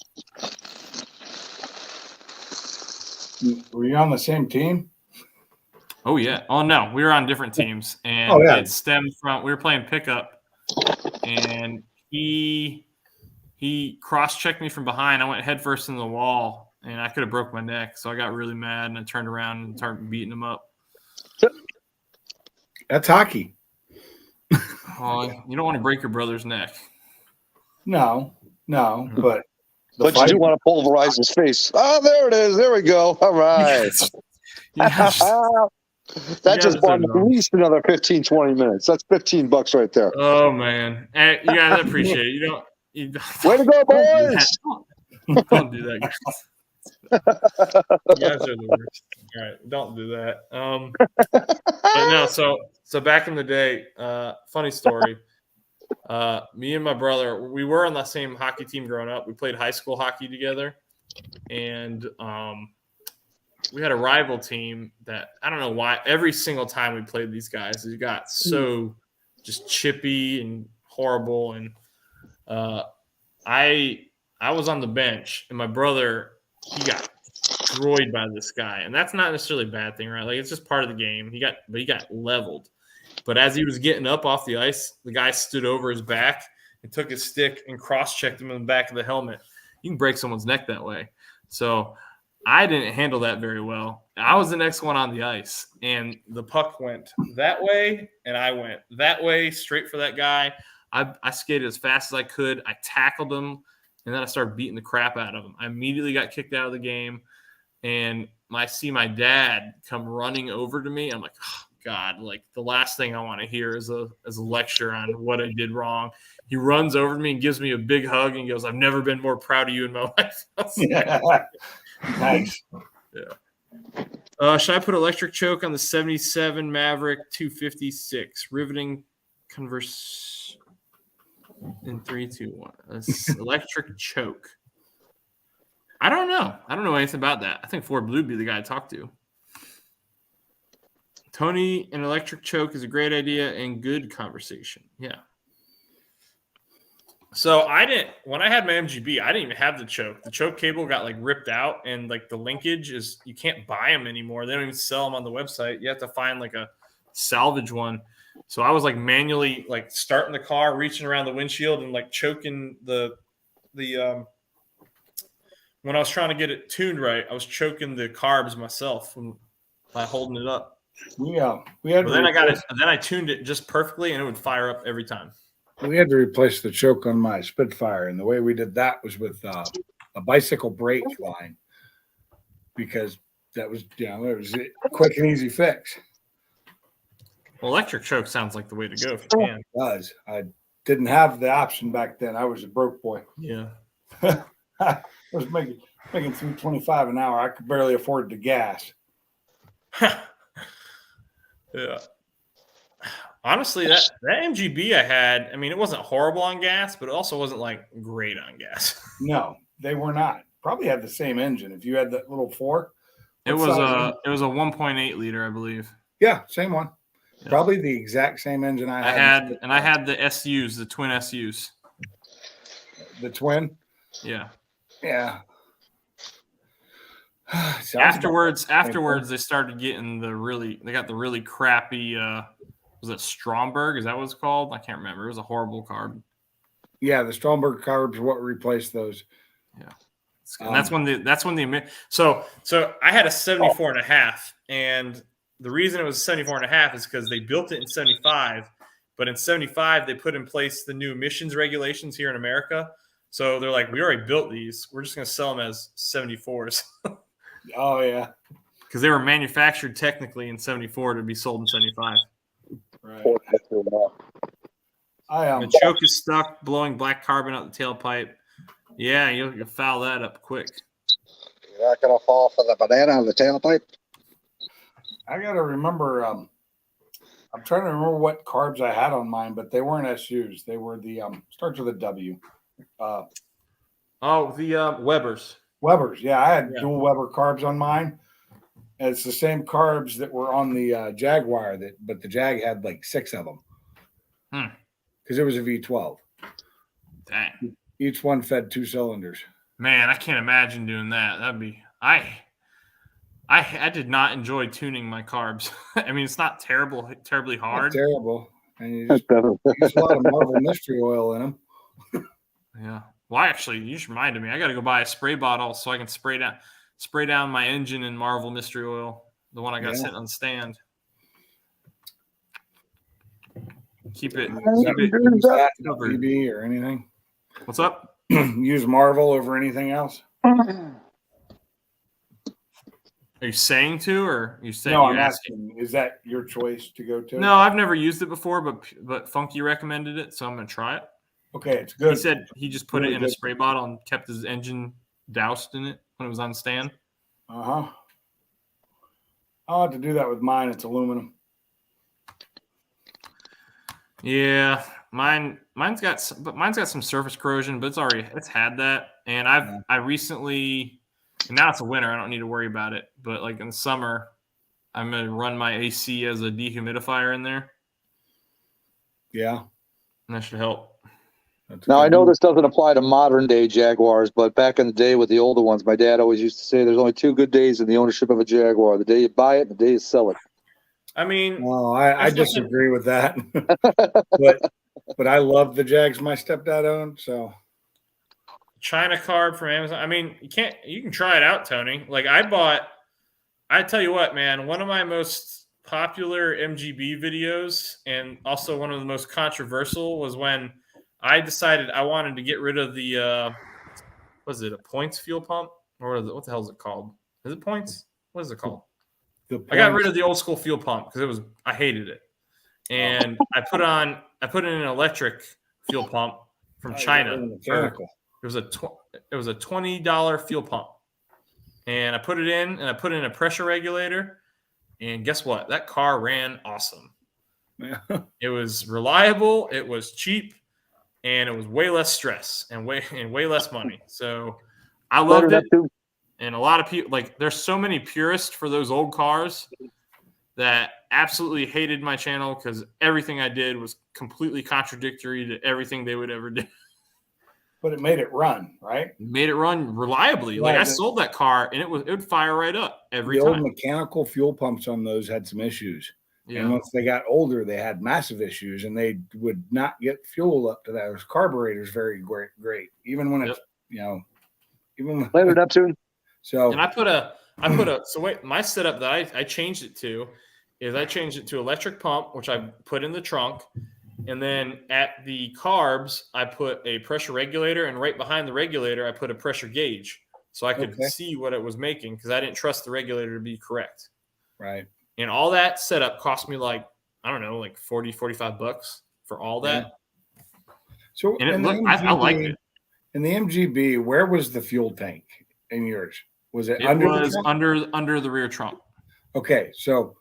Were you on the same team? Oh, yeah. Oh, no. We were on different teams, and it stemmed from – we were playing pickup, and he cross-checked me from behind. I went headfirst in the wall, and I could have broke my neck, so I got really mad, and I turned around and started beating him up. That's hockey. Oh, you don't want to break your brother's neck. No, but you do want to pulverize his face. Oh, there it is. There we go. All right. That just bought at least another 15, 20 minutes. That's $15 right there. Oh, man. Hey, you guys appreciate it. You don't Way to go, boys. Don't do that, guys. You guys are the worst. All right, don't do that. But no, so back in the day, funny story. Me and my brother, we were on the same hockey team growing up. We played high school hockey together, and we had a rival team that I don't know why. Every single time we played these guys, it got so just chippy and horrible. And I was on the bench, and my brother, he got destroyed by this guy, and that's not necessarily a bad thing, right? Like, it's just part of the game. He got leveled. But as he was getting up off the ice, the guy stood over his back and took his stick and cross-checked him in the back of the helmet. You can break someone's neck that way. So I didn't handle that very well. I was the next one on the ice, and the puck went that way, and I went that way, straight for that guy. I skated as fast as I could. I tackled him, and then I started beating the crap out of him. I immediately got kicked out of the game, and I see my dad come running over to me. I'm like, oh, God, like the last thing I want to hear is a lecture on what I did wrong. He runs over to me and gives me a big hug and goes, I've never been more proud of you in my life. Yeah. Nice. Yeah. Should I put electric choke on the 77 Maverick 256? Riveting converse. In 3, 2, 1. Electric choke. I don't know. I don't know anything about that. I think Ford Blue would be the guy to talk to. Tony, an electric choke is a great idea and good conversation. Yeah. So when I had my MGB, I didn't even have the choke. The choke cable got like ripped out, and like the linkage is, you can't buy them anymore. They don't even sell them on the website. You have to find like a salvage one. So I was like manually like starting the car, reaching around the windshield and like choking the when I was trying to get it tuned right, I was choking the carbs myself by holding it up. We had. But then I got it. Then I tuned it just perfectly, and it would fire up every time. We had to replace the choke on my Spitfire, and the way we did that was with a bicycle brake line, because that was, it was a quick and easy fix. Well, electric choke sounds like the way to go if you can. It does. I didn't have the option back then. I was a broke boy. Yeah. I was making $3.25 an hour. I could barely afford the gas. Yeah. Honestly, that MGB I had, I mean, it wasn't horrible on gas, but it also wasn't like great on gas. No, they were not. Probably had the same engine. If you had that little 4, It was a 1.8 liter, I believe. yeah, same one. Yeah. Probably the exact same engine I had. I had the SUs, the twin SUs. The twin? Yeah. Yeah. Afterwards, they started getting they got the really crappy, was it Stromberg? Is that what it's called? I can't remember. It was a horrible carb. Yeah, the Stromberg carbs what replaced those. Yeah. And that's when so I had a 74.5, and the reason it was 74.5 is because they built it in 75, but in 75 they put in place the new emissions regulations here in America. So they're like, we already built these. We're just going to sell them as 74s. Oh yeah, because they were manufactured technically in 74 to be sold in 75. right. The choke is stuck, blowing black carbon out the tailpipe. Yeah, you'll foul that up quick. You're not going to fall for the banana on the tailpipe? I got to remember, I'm trying to remember what carbs I had on mine, but they weren't SUs. They were the, starts with a W. The Webers. Webers. Yeah, I had dual Weber carbs on mine. And it's the same carbs that were on the Jaguar, but the Jag had like 6 of them. Because it was a V12. Dang. Each one fed 2 cylinders. Man, I can't imagine doing that. That'd be I did not enjoy tuning my carbs. I mean, it's not terribly hard. Not terrible. And you just use a lot of Marvel Mystery Oil in them. Yeah. Well, actually, you just reminded me. I got to go buy a spray bottle so I can spray down my engine in Marvel Mystery Oil, the one I got sitting on the stand. Keep it covered. BB or anything. What's up? Use Marvel over anything else. Are you saying to, or are you saying? No, I'm asking. Is that your choice to go to? No, I've never used it before, but Funky recommended it, so I'm gonna try it. Okay, it's good. He said he just put it in a spray bottle and kept his engine doused in it when it was on the stand. I'll have to do that with mine. It's aluminum. Yeah, mine's got some surface corrosion, but it's had that. And I recently, and now it's a winter, I don't need to worry about it. But like in the summer, I'm gonna run my AC as a dehumidifier in there. Yeah, and that should help. Now, I know this doesn't apply to modern day Jaguars, but back in the day with the older ones, my dad always used to say there's only 2 good days in the ownership of a Jaguar: the day you buy it and the day you sell it. I mean, well, I disagree with that, but I love the Jags my stepdad owned. So China carb from Amazon. I mean, you can try it out, Tony. Like I tell you what, man, one of my most popular MGB videos and also one of the most controversial was when I decided I wanted to get rid of the was it a Points fuel pump, or what the hell is it called? Is it Points? What is it called? I got rid of the old school fuel pump because I hated it, and I put in an electric fuel pump from China. It was a $20 fuel pump, and I put it in, and I put in a pressure regulator, and guess what? That car ran awesome. Yeah. It was reliable. It was cheap. and it was way less stress and way less money. So I loved it. And a lot of people, like, there's so many purists for those old cars that absolutely hated my channel because everything I did was completely contradictory to everything they would ever do. But it made it run, right? It made it run reliably. Like, I sold that car and it would fire right up every time. The old mechanical fuel pumps on those had some issues. Yeah. And once they got older, they had massive issues, and they would not get fuel up to those carburetors very great. Even when it's, even when Let it up soon. So, and so wait, my setup that I changed it to is I changed it to electric pump, which I put in the trunk. And then at the carbs, I put a pressure regulator, and right behind the regulator, I put a pressure gauge so I could see what it was making because I didn't trust the regulator to be correct. Right. And all that setup cost me like, I don't know, like $40-$45 for all that. Yeah. So and I liked it. In the MGB, where was the fuel tank in yours? Was it under the rear trunk? Okay, so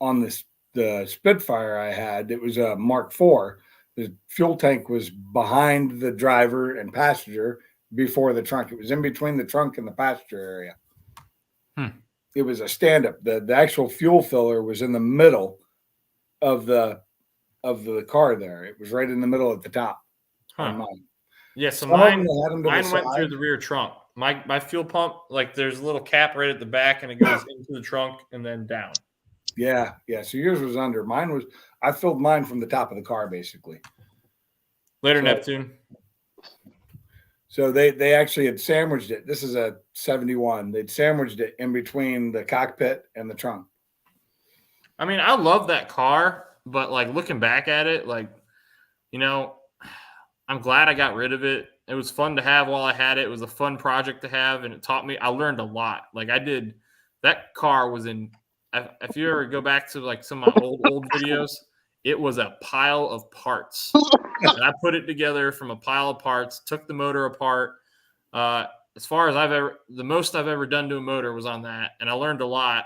on the Spitfire I had, it was a Mark IV. The fuel tank was behind the driver and passenger before the trunk. It was in between the trunk and the passenger area. It was a stand-up. The actual fuel filler was in the middle of the car there. It was right in the middle at the top. Mine. Yeah, so mine went through the rear trunk. My fuel pump, like, there's a little cap right at the back, and it goes into the trunk and then down. Yeah. So yours was under. I filled mine from the top of the car, basically. Later, Neptune. So they actually had sandwiched it. This is a 71. They'd sandwiched it in between the cockpit and the trunk. I mean, I love that car, but, like, looking back at it, like, I'm glad I got rid of it. It was fun to have while I had it. It was a fun project to have, and it taught me. I learned a lot. Like, that car was in. If you ever go back to, like, some of my old videos, it was a pile of parts. And I put it together from a pile of parts, took the motor apart. As far as the most I've ever done to a motor was on that. And I learned a lot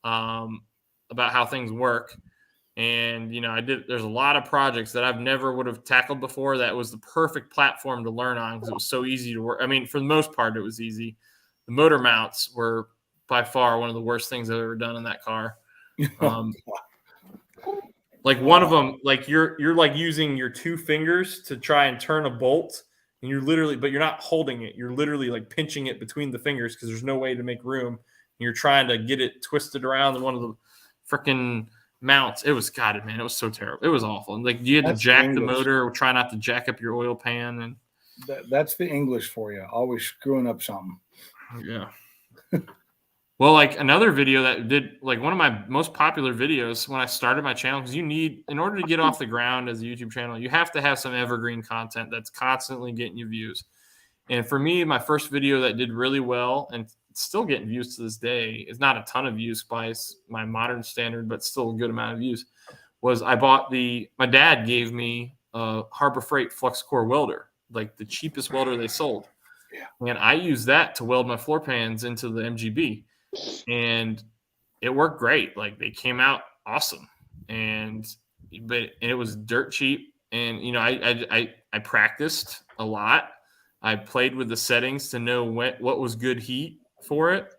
about how things work. And, there's a lot of projects that I've never would have tackled before. That was the perfect platform to learn on because it was so easy to work. I mean, for the most part, it was easy. The motor mounts were by far one of the worst things I've ever done in that car. Like, one of them, like, you're like using your two fingers to try and turn a bolt, and but you're not holding it. You're literally, like, pinching it between the fingers because there's no way to make room. And you're trying to get it twisted around in one of the freaking mounts. It was man. It was so terrible. It was awful. And, like, you had to jack the motor, or try not to jack up your oil pan. And that's the English for you. Always screwing up something. Yeah. Well, like, another video that did, like, one of my most popular videos when I started my channel, because in order to get off the ground as a YouTube channel, you have to have some evergreen content that's constantly getting you views. And for me, my first video that did really well, and it's still getting views to this day, is not a ton of views by my modern standard, but still a good amount of views, was I bought my dad gave me a Harbor Freight flux core welder, like the cheapest welder they sold. Yeah. And I used that to weld my floor pans into the MGB. And it worked great. Like, they came out awesome, and it was dirt cheap. And I practiced a lot. I played with the settings to know what was good heat for it.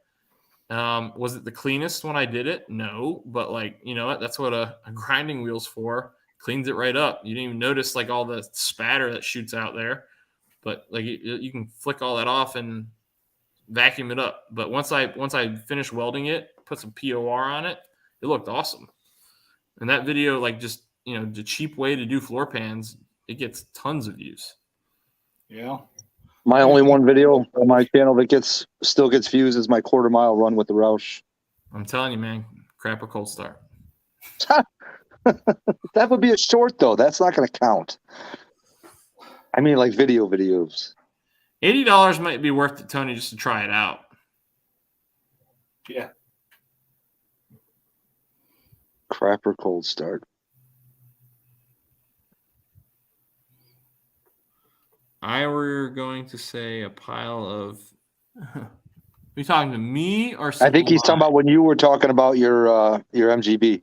Was it the cleanest when I did it? No, but, like, that's what a grinding wheel's for. Cleans it right up. You didn't even notice, like, all the spatter that shoots out there, but, like, you can flick all that off and vacuum it up. But once I finished welding it, put some POR on it, it looked awesome. And that video, like, just, the cheap way to do floor pans, it gets tons of views. Yeah. My only one video on my channel that still gets views is my quarter-mile run with the Roush. I'm telling you, man, crap or cold start. That would be a short, though. That's not going to count. I mean, like, videos. $80 might be worth it, Tony, just to try it out. Yeah. Crap or cold start. I were going to say a pile of. Are you talking to me or? I think he's talking about when you were talking about your MGB.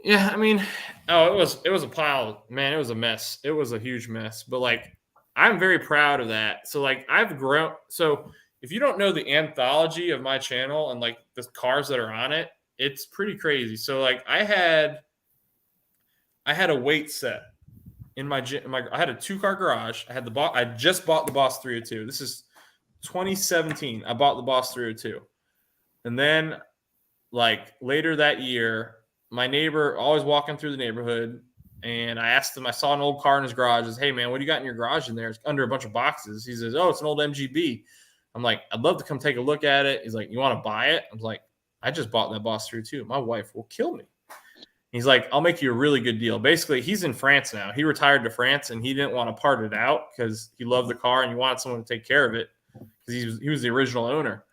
Yeah, I mean, oh, it was a pile, man. It was a mess. It was a huge mess. But like, I'm very proud of that. So like, I've grown. So if you don't know the anthology of my channel and like the cars that are on it, it's pretty crazy. So like, I had a weight set in my I had a 2-car garage. I just bought the Boss 302. This is 2017. I bought the Boss 302, and then like later that year, my neighbor always walking through the neighborhood, and I asked him. I saw an old car in his garage. I says, "Hey man, what do you got in your garage in there? It's under a bunch of boxes." He says, "Oh, it's an old MGB." I'm like, "I'd love to come take a look at it." He's like, "You want to buy it?" I was like, "I just bought that Boss 302. My wife will kill me." He's like, "I'll make you a really good deal." Basically, he's in France now. He retired to France, and he didn't want to part it out because he loved the car and he wanted someone to take care of it because he was the original owner.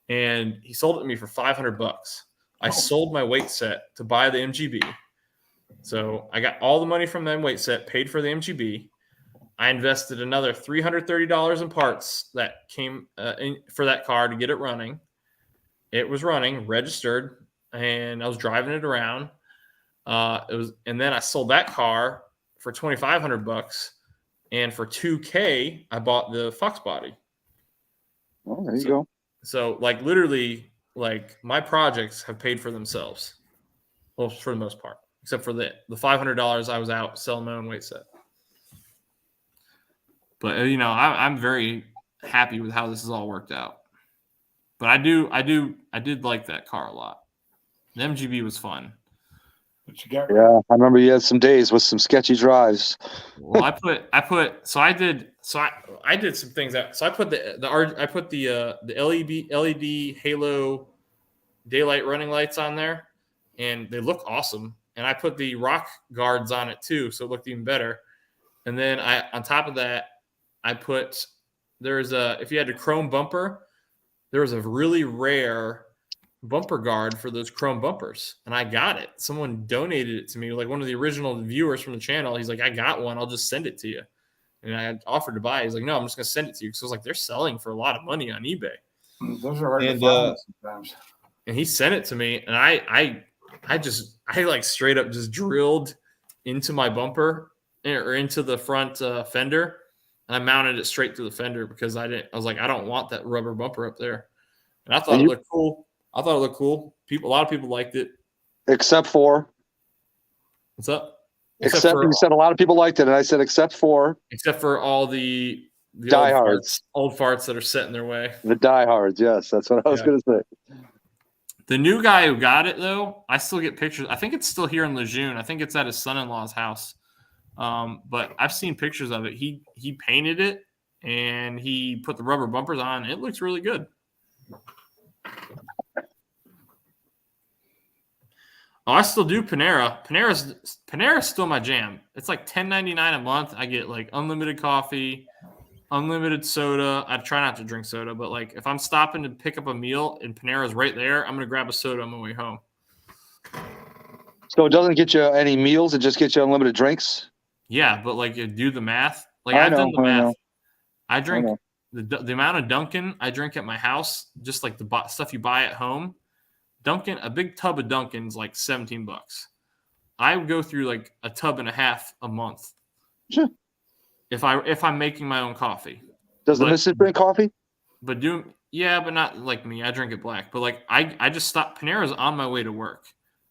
And he sold it to me for $500. I sold my weight set to buy the MGB. So I got all the money from that weight set, paid for the MGB. I invested another $330 in parts that came for that car to get it running. It was running, registered, and I was driving it around. And then I sold that car for $2,500, and for $2,000 I bought the Fox body. Oh, there you go. So like literally, like my projects have paid for themselves, well, for the most part, except for the $500 I was out selling my own weight set. But I'm very happy with how this has all worked out. But I did like that car a lot. The MGB was fun. But you got Yeah, I remember you had some days with some sketchy drives. Well, I did some things so I put the LED halo daylight running lights on there, and they look awesome. And I put the rock guards on it too, so it looked even better. And then on top of that, I put if you had a chrome bumper, there was a really rare bumper guard for those chrome bumpers, and I got it. Someone donated it to me, like one of the original viewers from the channel. He's like, "I got one. I'll just send it to you." And I offered to buy it. He's like, "No, I'm just gonna send it to you." Because I was like, they're selling for a lot of money on eBay. those are hard to find sometimes. And he sent it to me, and I like straight up just drilled into my bumper or into the front fender, and I mounted it straight through the fender because I was like, I don't want that rubber bumper up there. And I thought it looked cool. A lot of people liked it. Except for? What's up? Except you said a lot of people liked it, and I said except for all the diehards, old farts that are set in their way. The diehards, yes, that's what I was going to say. The new guy who got it, though, I still get pictures. I think it's still here in Lejeune. I think it's at his son-in-law's house. But I've seen pictures of it. He painted it, and he put the rubber bumpers on. It looks really good. Oh, I still do Panera. Panera's still my jam. It's like $10.99 a month. I get like unlimited coffee, unlimited soda. I try not to drink soda, but like if I'm stopping to pick up a meal and Panera's right there, I'm gonna grab a soda on my way home. So it doesn't get you any meals; it just gets you unlimited drinks. Yeah, but like you do the math. Like I've done the math. I drink the amount of Dunkin' I drink at my house, just like the stuff you buy at home. Dunkin', a big tub of Dunkin's like $17. I would go through like a tub and a half a month. Sure. If I'm making my own coffee. Does the missus drink coffee? But not like me. I drink it black. But like I just stop. Panera's on my way to work.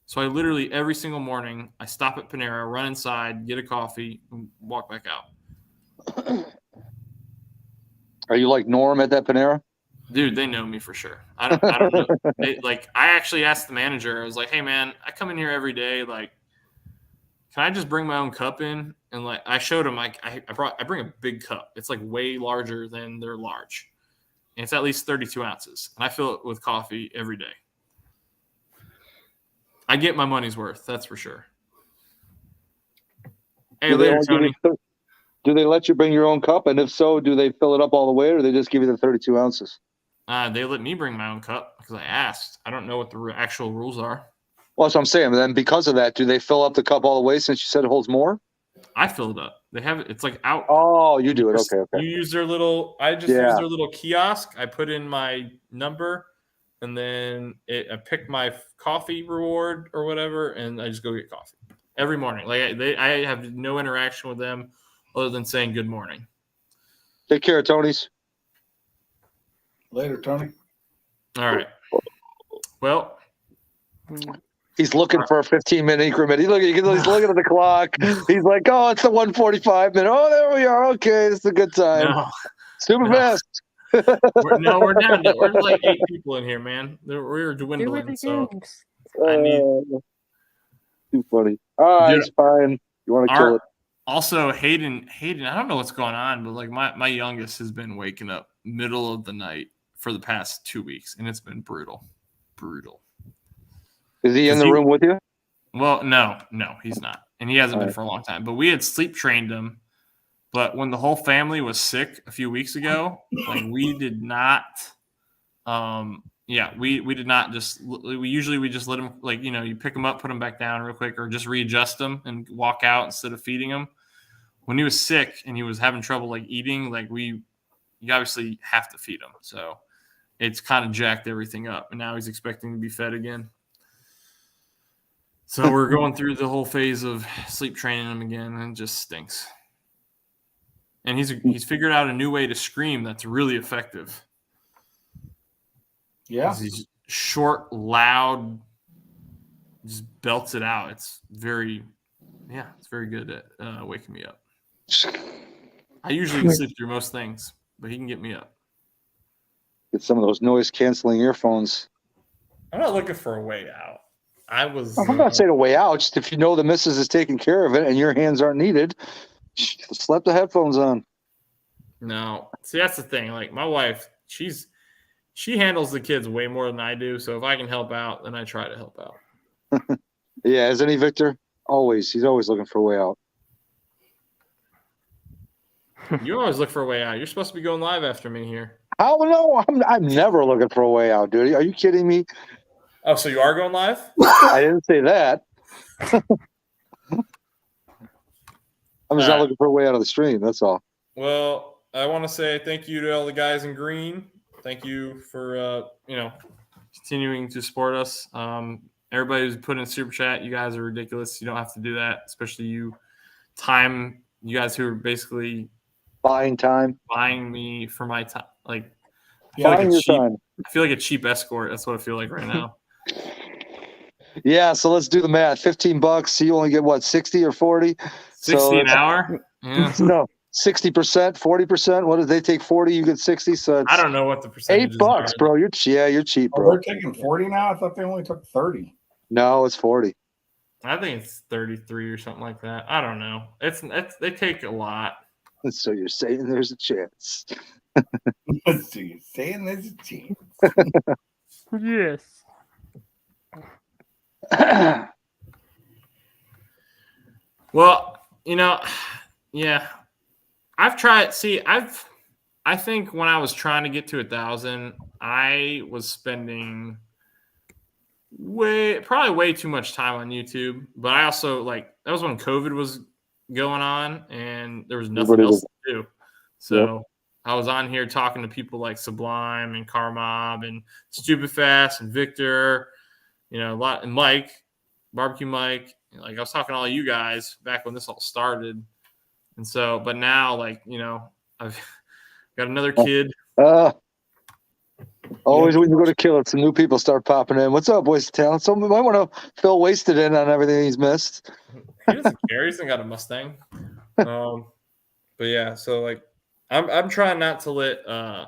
So I literally every single morning I stop at Panera, run inside, get a coffee, and walk back out. Are you like Norm at that Panera? Dude, they know me for sure. I don't know. I actually asked the manager. I was like, "Hey man, I come in here every day. Like, can I just bring my own cup in?" And like I showed him, like I bring a big cup. It's like way larger than their large, and it's at least 32 ounces. And I fill it with coffee every day. I get my money's worth. That's for sure. Hey, later, Tony. Do they let you bring your own cup? And if so, do they fill it up all the way, or do they just give you the 32 ounces? They let me bring my own cup because I asked. I don't know what the actual rules are. Well, that's what I'm saying. But then because of that, do they fill up the cup all the way since you said it holds more? I fill it up. They have it. It's like out. Oh, you do it. Okay. You use their little. I just use their little kiosk. I put in my number, and then I pick my coffee reward or whatever, and I just go get coffee every morning. Like I have no interaction with them other than saying good morning. Take care, Tony's. Later, Tony. All right. Well, He's looking for a 15-minute increment. He's looking at the clock. He's like, oh, it's the 1:45 minute. Oh, there we are. Okay, it's a good time. no, Super no. fast. we're down to we're like 8 people in here, man. We're Do dwindling. it So again. I need Too funny. All right, Dude, it's fine. You want to kill it? Also, Hayden, I don't know what's going on, but like my youngest has been waking up middle of the night for the past 2 weeks, and it's been brutal. Is he in the room with you? Well, no, he's not, and he hasn't been for a long time. But we had sleep trained him. But when the whole family was sick a few weeks ago, like we did not, we did not just. We just let him, like, you know, you pick him up, put him back down real quick, or just readjust him and walk out instead of feeding him. When he was sick and he was having trouble like eating, like you obviously have to feed him. So it's kind of jacked everything up, and now he's expecting to be fed again. So we're going through the whole phase of sleep training him again, and it just stinks. And he's figured out a new way to scream that's really effective. Yeah. He's short, loud, just belts it out. It's very good at waking me up. I usually can sleep through most things, but he can get me up. Get some of those noise-canceling earphones. I'm not looking for a way out. I'm not saying a way out. Just if you know the missus is taking care of it and your hands aren't needed, slap the headphones on. No. See, that's the thing. Like my wife, she handles the kids way more than I do. So if I can help out, then I try to help out. Yeah, isn't he, Victor? Always. He's always looking for a way out. You always look for a way out. You're supposed to be going live after me here. How no? I'm never looking for a way out, dude. Are you kidding me? Oh, so you are going live? I didn't say that. I'm just not looking for a way out of the stream. That's all. Well, I want to say thank you to all the guys in green. Thank you for continuing to support us. Everybody who's put in super chat, you guys are ridiculous. You don't have to do that, especially you guys who are basically buying me for my time. Like I feel like a cheap escort. That's what I feel like right now. Yeah, so let's do the math. $15. You only get what, 60 or 40? 60 an hour? Yeah. No, 60%, 40%. What did they take 40? You get 60. So I don't know what the percentage is. $8, bro. You're cheap, bro. Oh, they're taking 40 now? I thought they only took 30. No, it's 40. I think it's 33 or something like that. I don't know. They take a lot. So you're saying there's a chance. So you're saying there's a chance. Yes. Well, yeah. I've tried. See, I think when I was trying to get to 1,000, I was spending probably way too much time on YouTube. But I also that was when COVID was going on and there was nothing else to do. So I was on here talking to people like Sublime and Car Mob and Stupid Fast and Victor, a lot, and Mike, Barbecue Mike. Like I was talking to all you guys back when this all started. And so, but now, I've got another kid. Always when you go to kill it, some new people start popping in. What's up, boys of talent? Someone might want to fill Wasted in on everything he's missed. He doesn't care. He's got a Mustang. But yeah, so I'm trying not to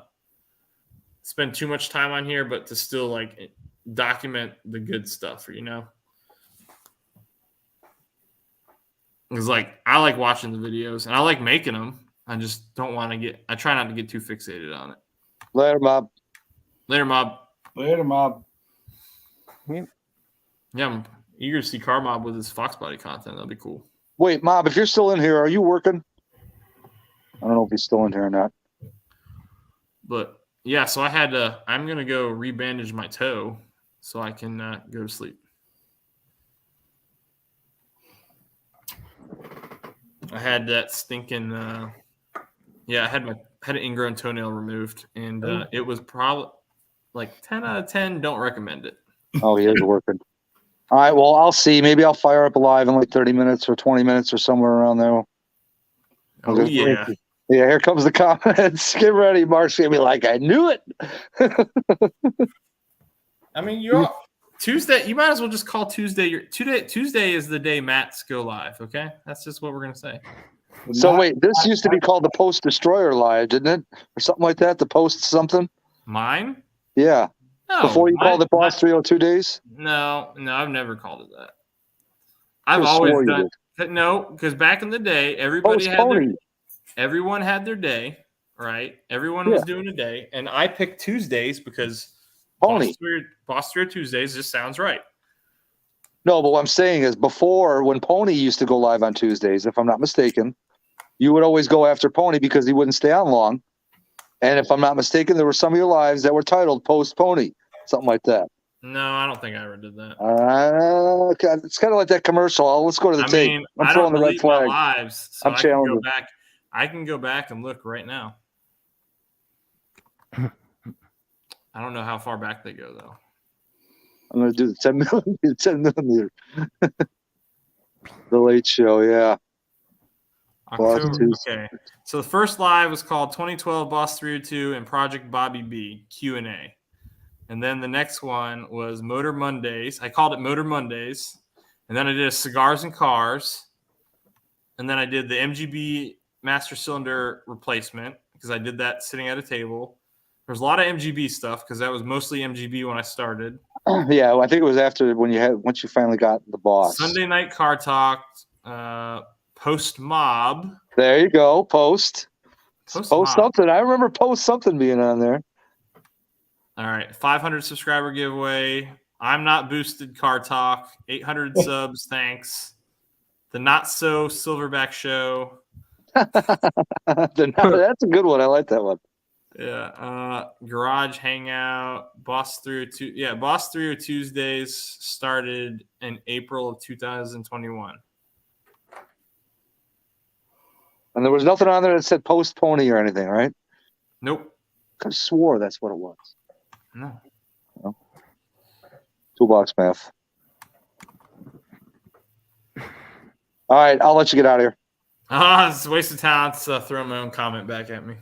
spend too much time on here, but to still document the good stuff, Because I like watching the videos and I like making them. I just don't want to I try not to get too fixated on it. Later, Mob. Later, Mob. Yeah, I'm eager to see Car Mob with his Fox Body content. That'd be cool. Wait, Mob, if you're still in here, are you working? I don't know if he's still in here or not. But yeah, so I'm going to go rebandage my toe so I can go to sleep. I had that stinking, I had an ingrown toenail removed, and it was probably like 10 out of 10 don't recommend it. Oh, he is working. All right. Well, I'll see. Maybe I'll fire up a live in like 30 minutes or 20 minutes or somewhere around there. Oh, yeah. Yeah, here comes the comments. Get ready. Mark's going to be like, I knew it. I mean, Tuesday, you might as well just call Tuesday. Tuesday is the day Matt's go live, okay? That's just what we're going to say. So wait, this used to be called the Post Destroyer Live, didn't it? Or something like that? The Post something? Mine? Yeah. No. Before you called it Boss 302 Days? No, I've never called it that. I've Could've always swore you done did. No, because back in the day, everyone had their day, right? Everyone was doing a day, and I picked Tuesdays because Pony. Boss 302 Tuesdays just sounds right. No, but what I'm saying is before, when Pony used to go live on Tuesdays, if I'm not mistaken, you would always go after Pony because he wouldn't stay on long. And if I'm not mistaken, there were some of your lives that were titled Post Pony, something like that. No, I don't think I ever did that. It's kind of like that commercial. Let's go to the tape. I'm throwing the red flag. Lives, so I'm challenging. I can go back and look right now. I don't know how far back they go, though. I'm going to do the 10 millimeter. The Late Show, yeah. October. Okay. So the first live was called 2012 Boss 302 and Project Bobby B Q&A. And then the next one was Motor Mondays. I called it Motor Mondays. And then I did a Cigars and Cars. And then I did the MGB Master Cylinder replacement because I did that sitting at a table. There's a lot of MGB stuff because that was mostly MGB when I started. Yeah, well, I think it was after once you finally got the Boss. Sunday Night Car Talk, Post Mob. There you go, Post Mob. something. I remember Post something being on there. All right, 500 subscriber giveaway. I'm Not Boosted Car Talk. 800 subs, thanks. The Not So Silverback Show. That's a good one. I like that one. Yeah, Garage Hangout, Boss 302. Yeah, Boss 302 Tuesdays started in April of 2021. And there was nothing on there that said Post Pony or anything, right? Nope. I swore that's what it was. No. Toolbox math. All right, I'll let you get out of here. It's a waste of talent to throw my own comment back at me.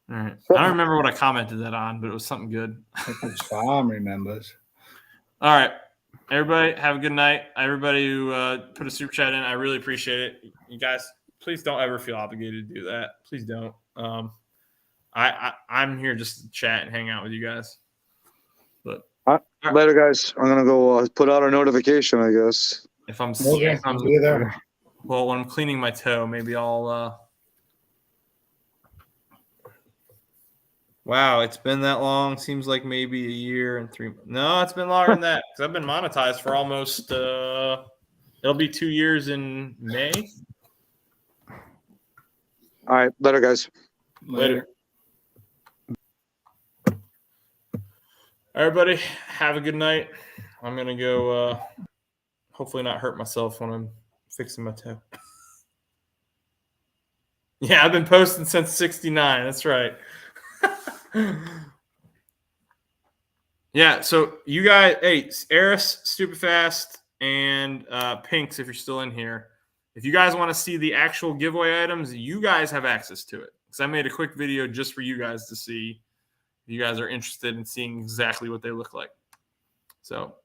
All right. I don't remember what I commented that on, but it was something good. Tom remembers. All right. Everybody, have a good night. Everybody who put a super chat in, I really appreciate it. You guys, please don't ever feel obligated to do that. Please don't. I'm here just to chat and hang out with you guys. But later, guys. I'm gonna go put out a notification, I guess. If I'm be there. Well, when I'm cleaning my toe, maybe I'll. Wow, it's been that long. Seems like maybe a year and 3 months. No, it's been longer than that because I've been monetized for almost. It'll be 2 years in May. All right, later, guys. Later. Everybody, have a good night. I'm gonna go. Hopefully, not hurt myself when I'm fixing my toe. Yeah, I've been posting since '69. That's right. Yeah, so you guys, hey, Eris, Stupidfast, and Pinks, if you're still in here, if you guys want to see the actual giveaway items, you guys have access to it. Because I made a quick video just for you guys to see if you guys are interested in seeing exactly what they look like. So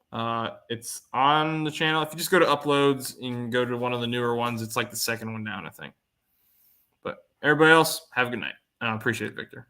it's on the channel. If you just go to uploads and go to one of the newer ones, it's like the second one down, I think. But everybody else, have a good night. I appreciate it, Victor.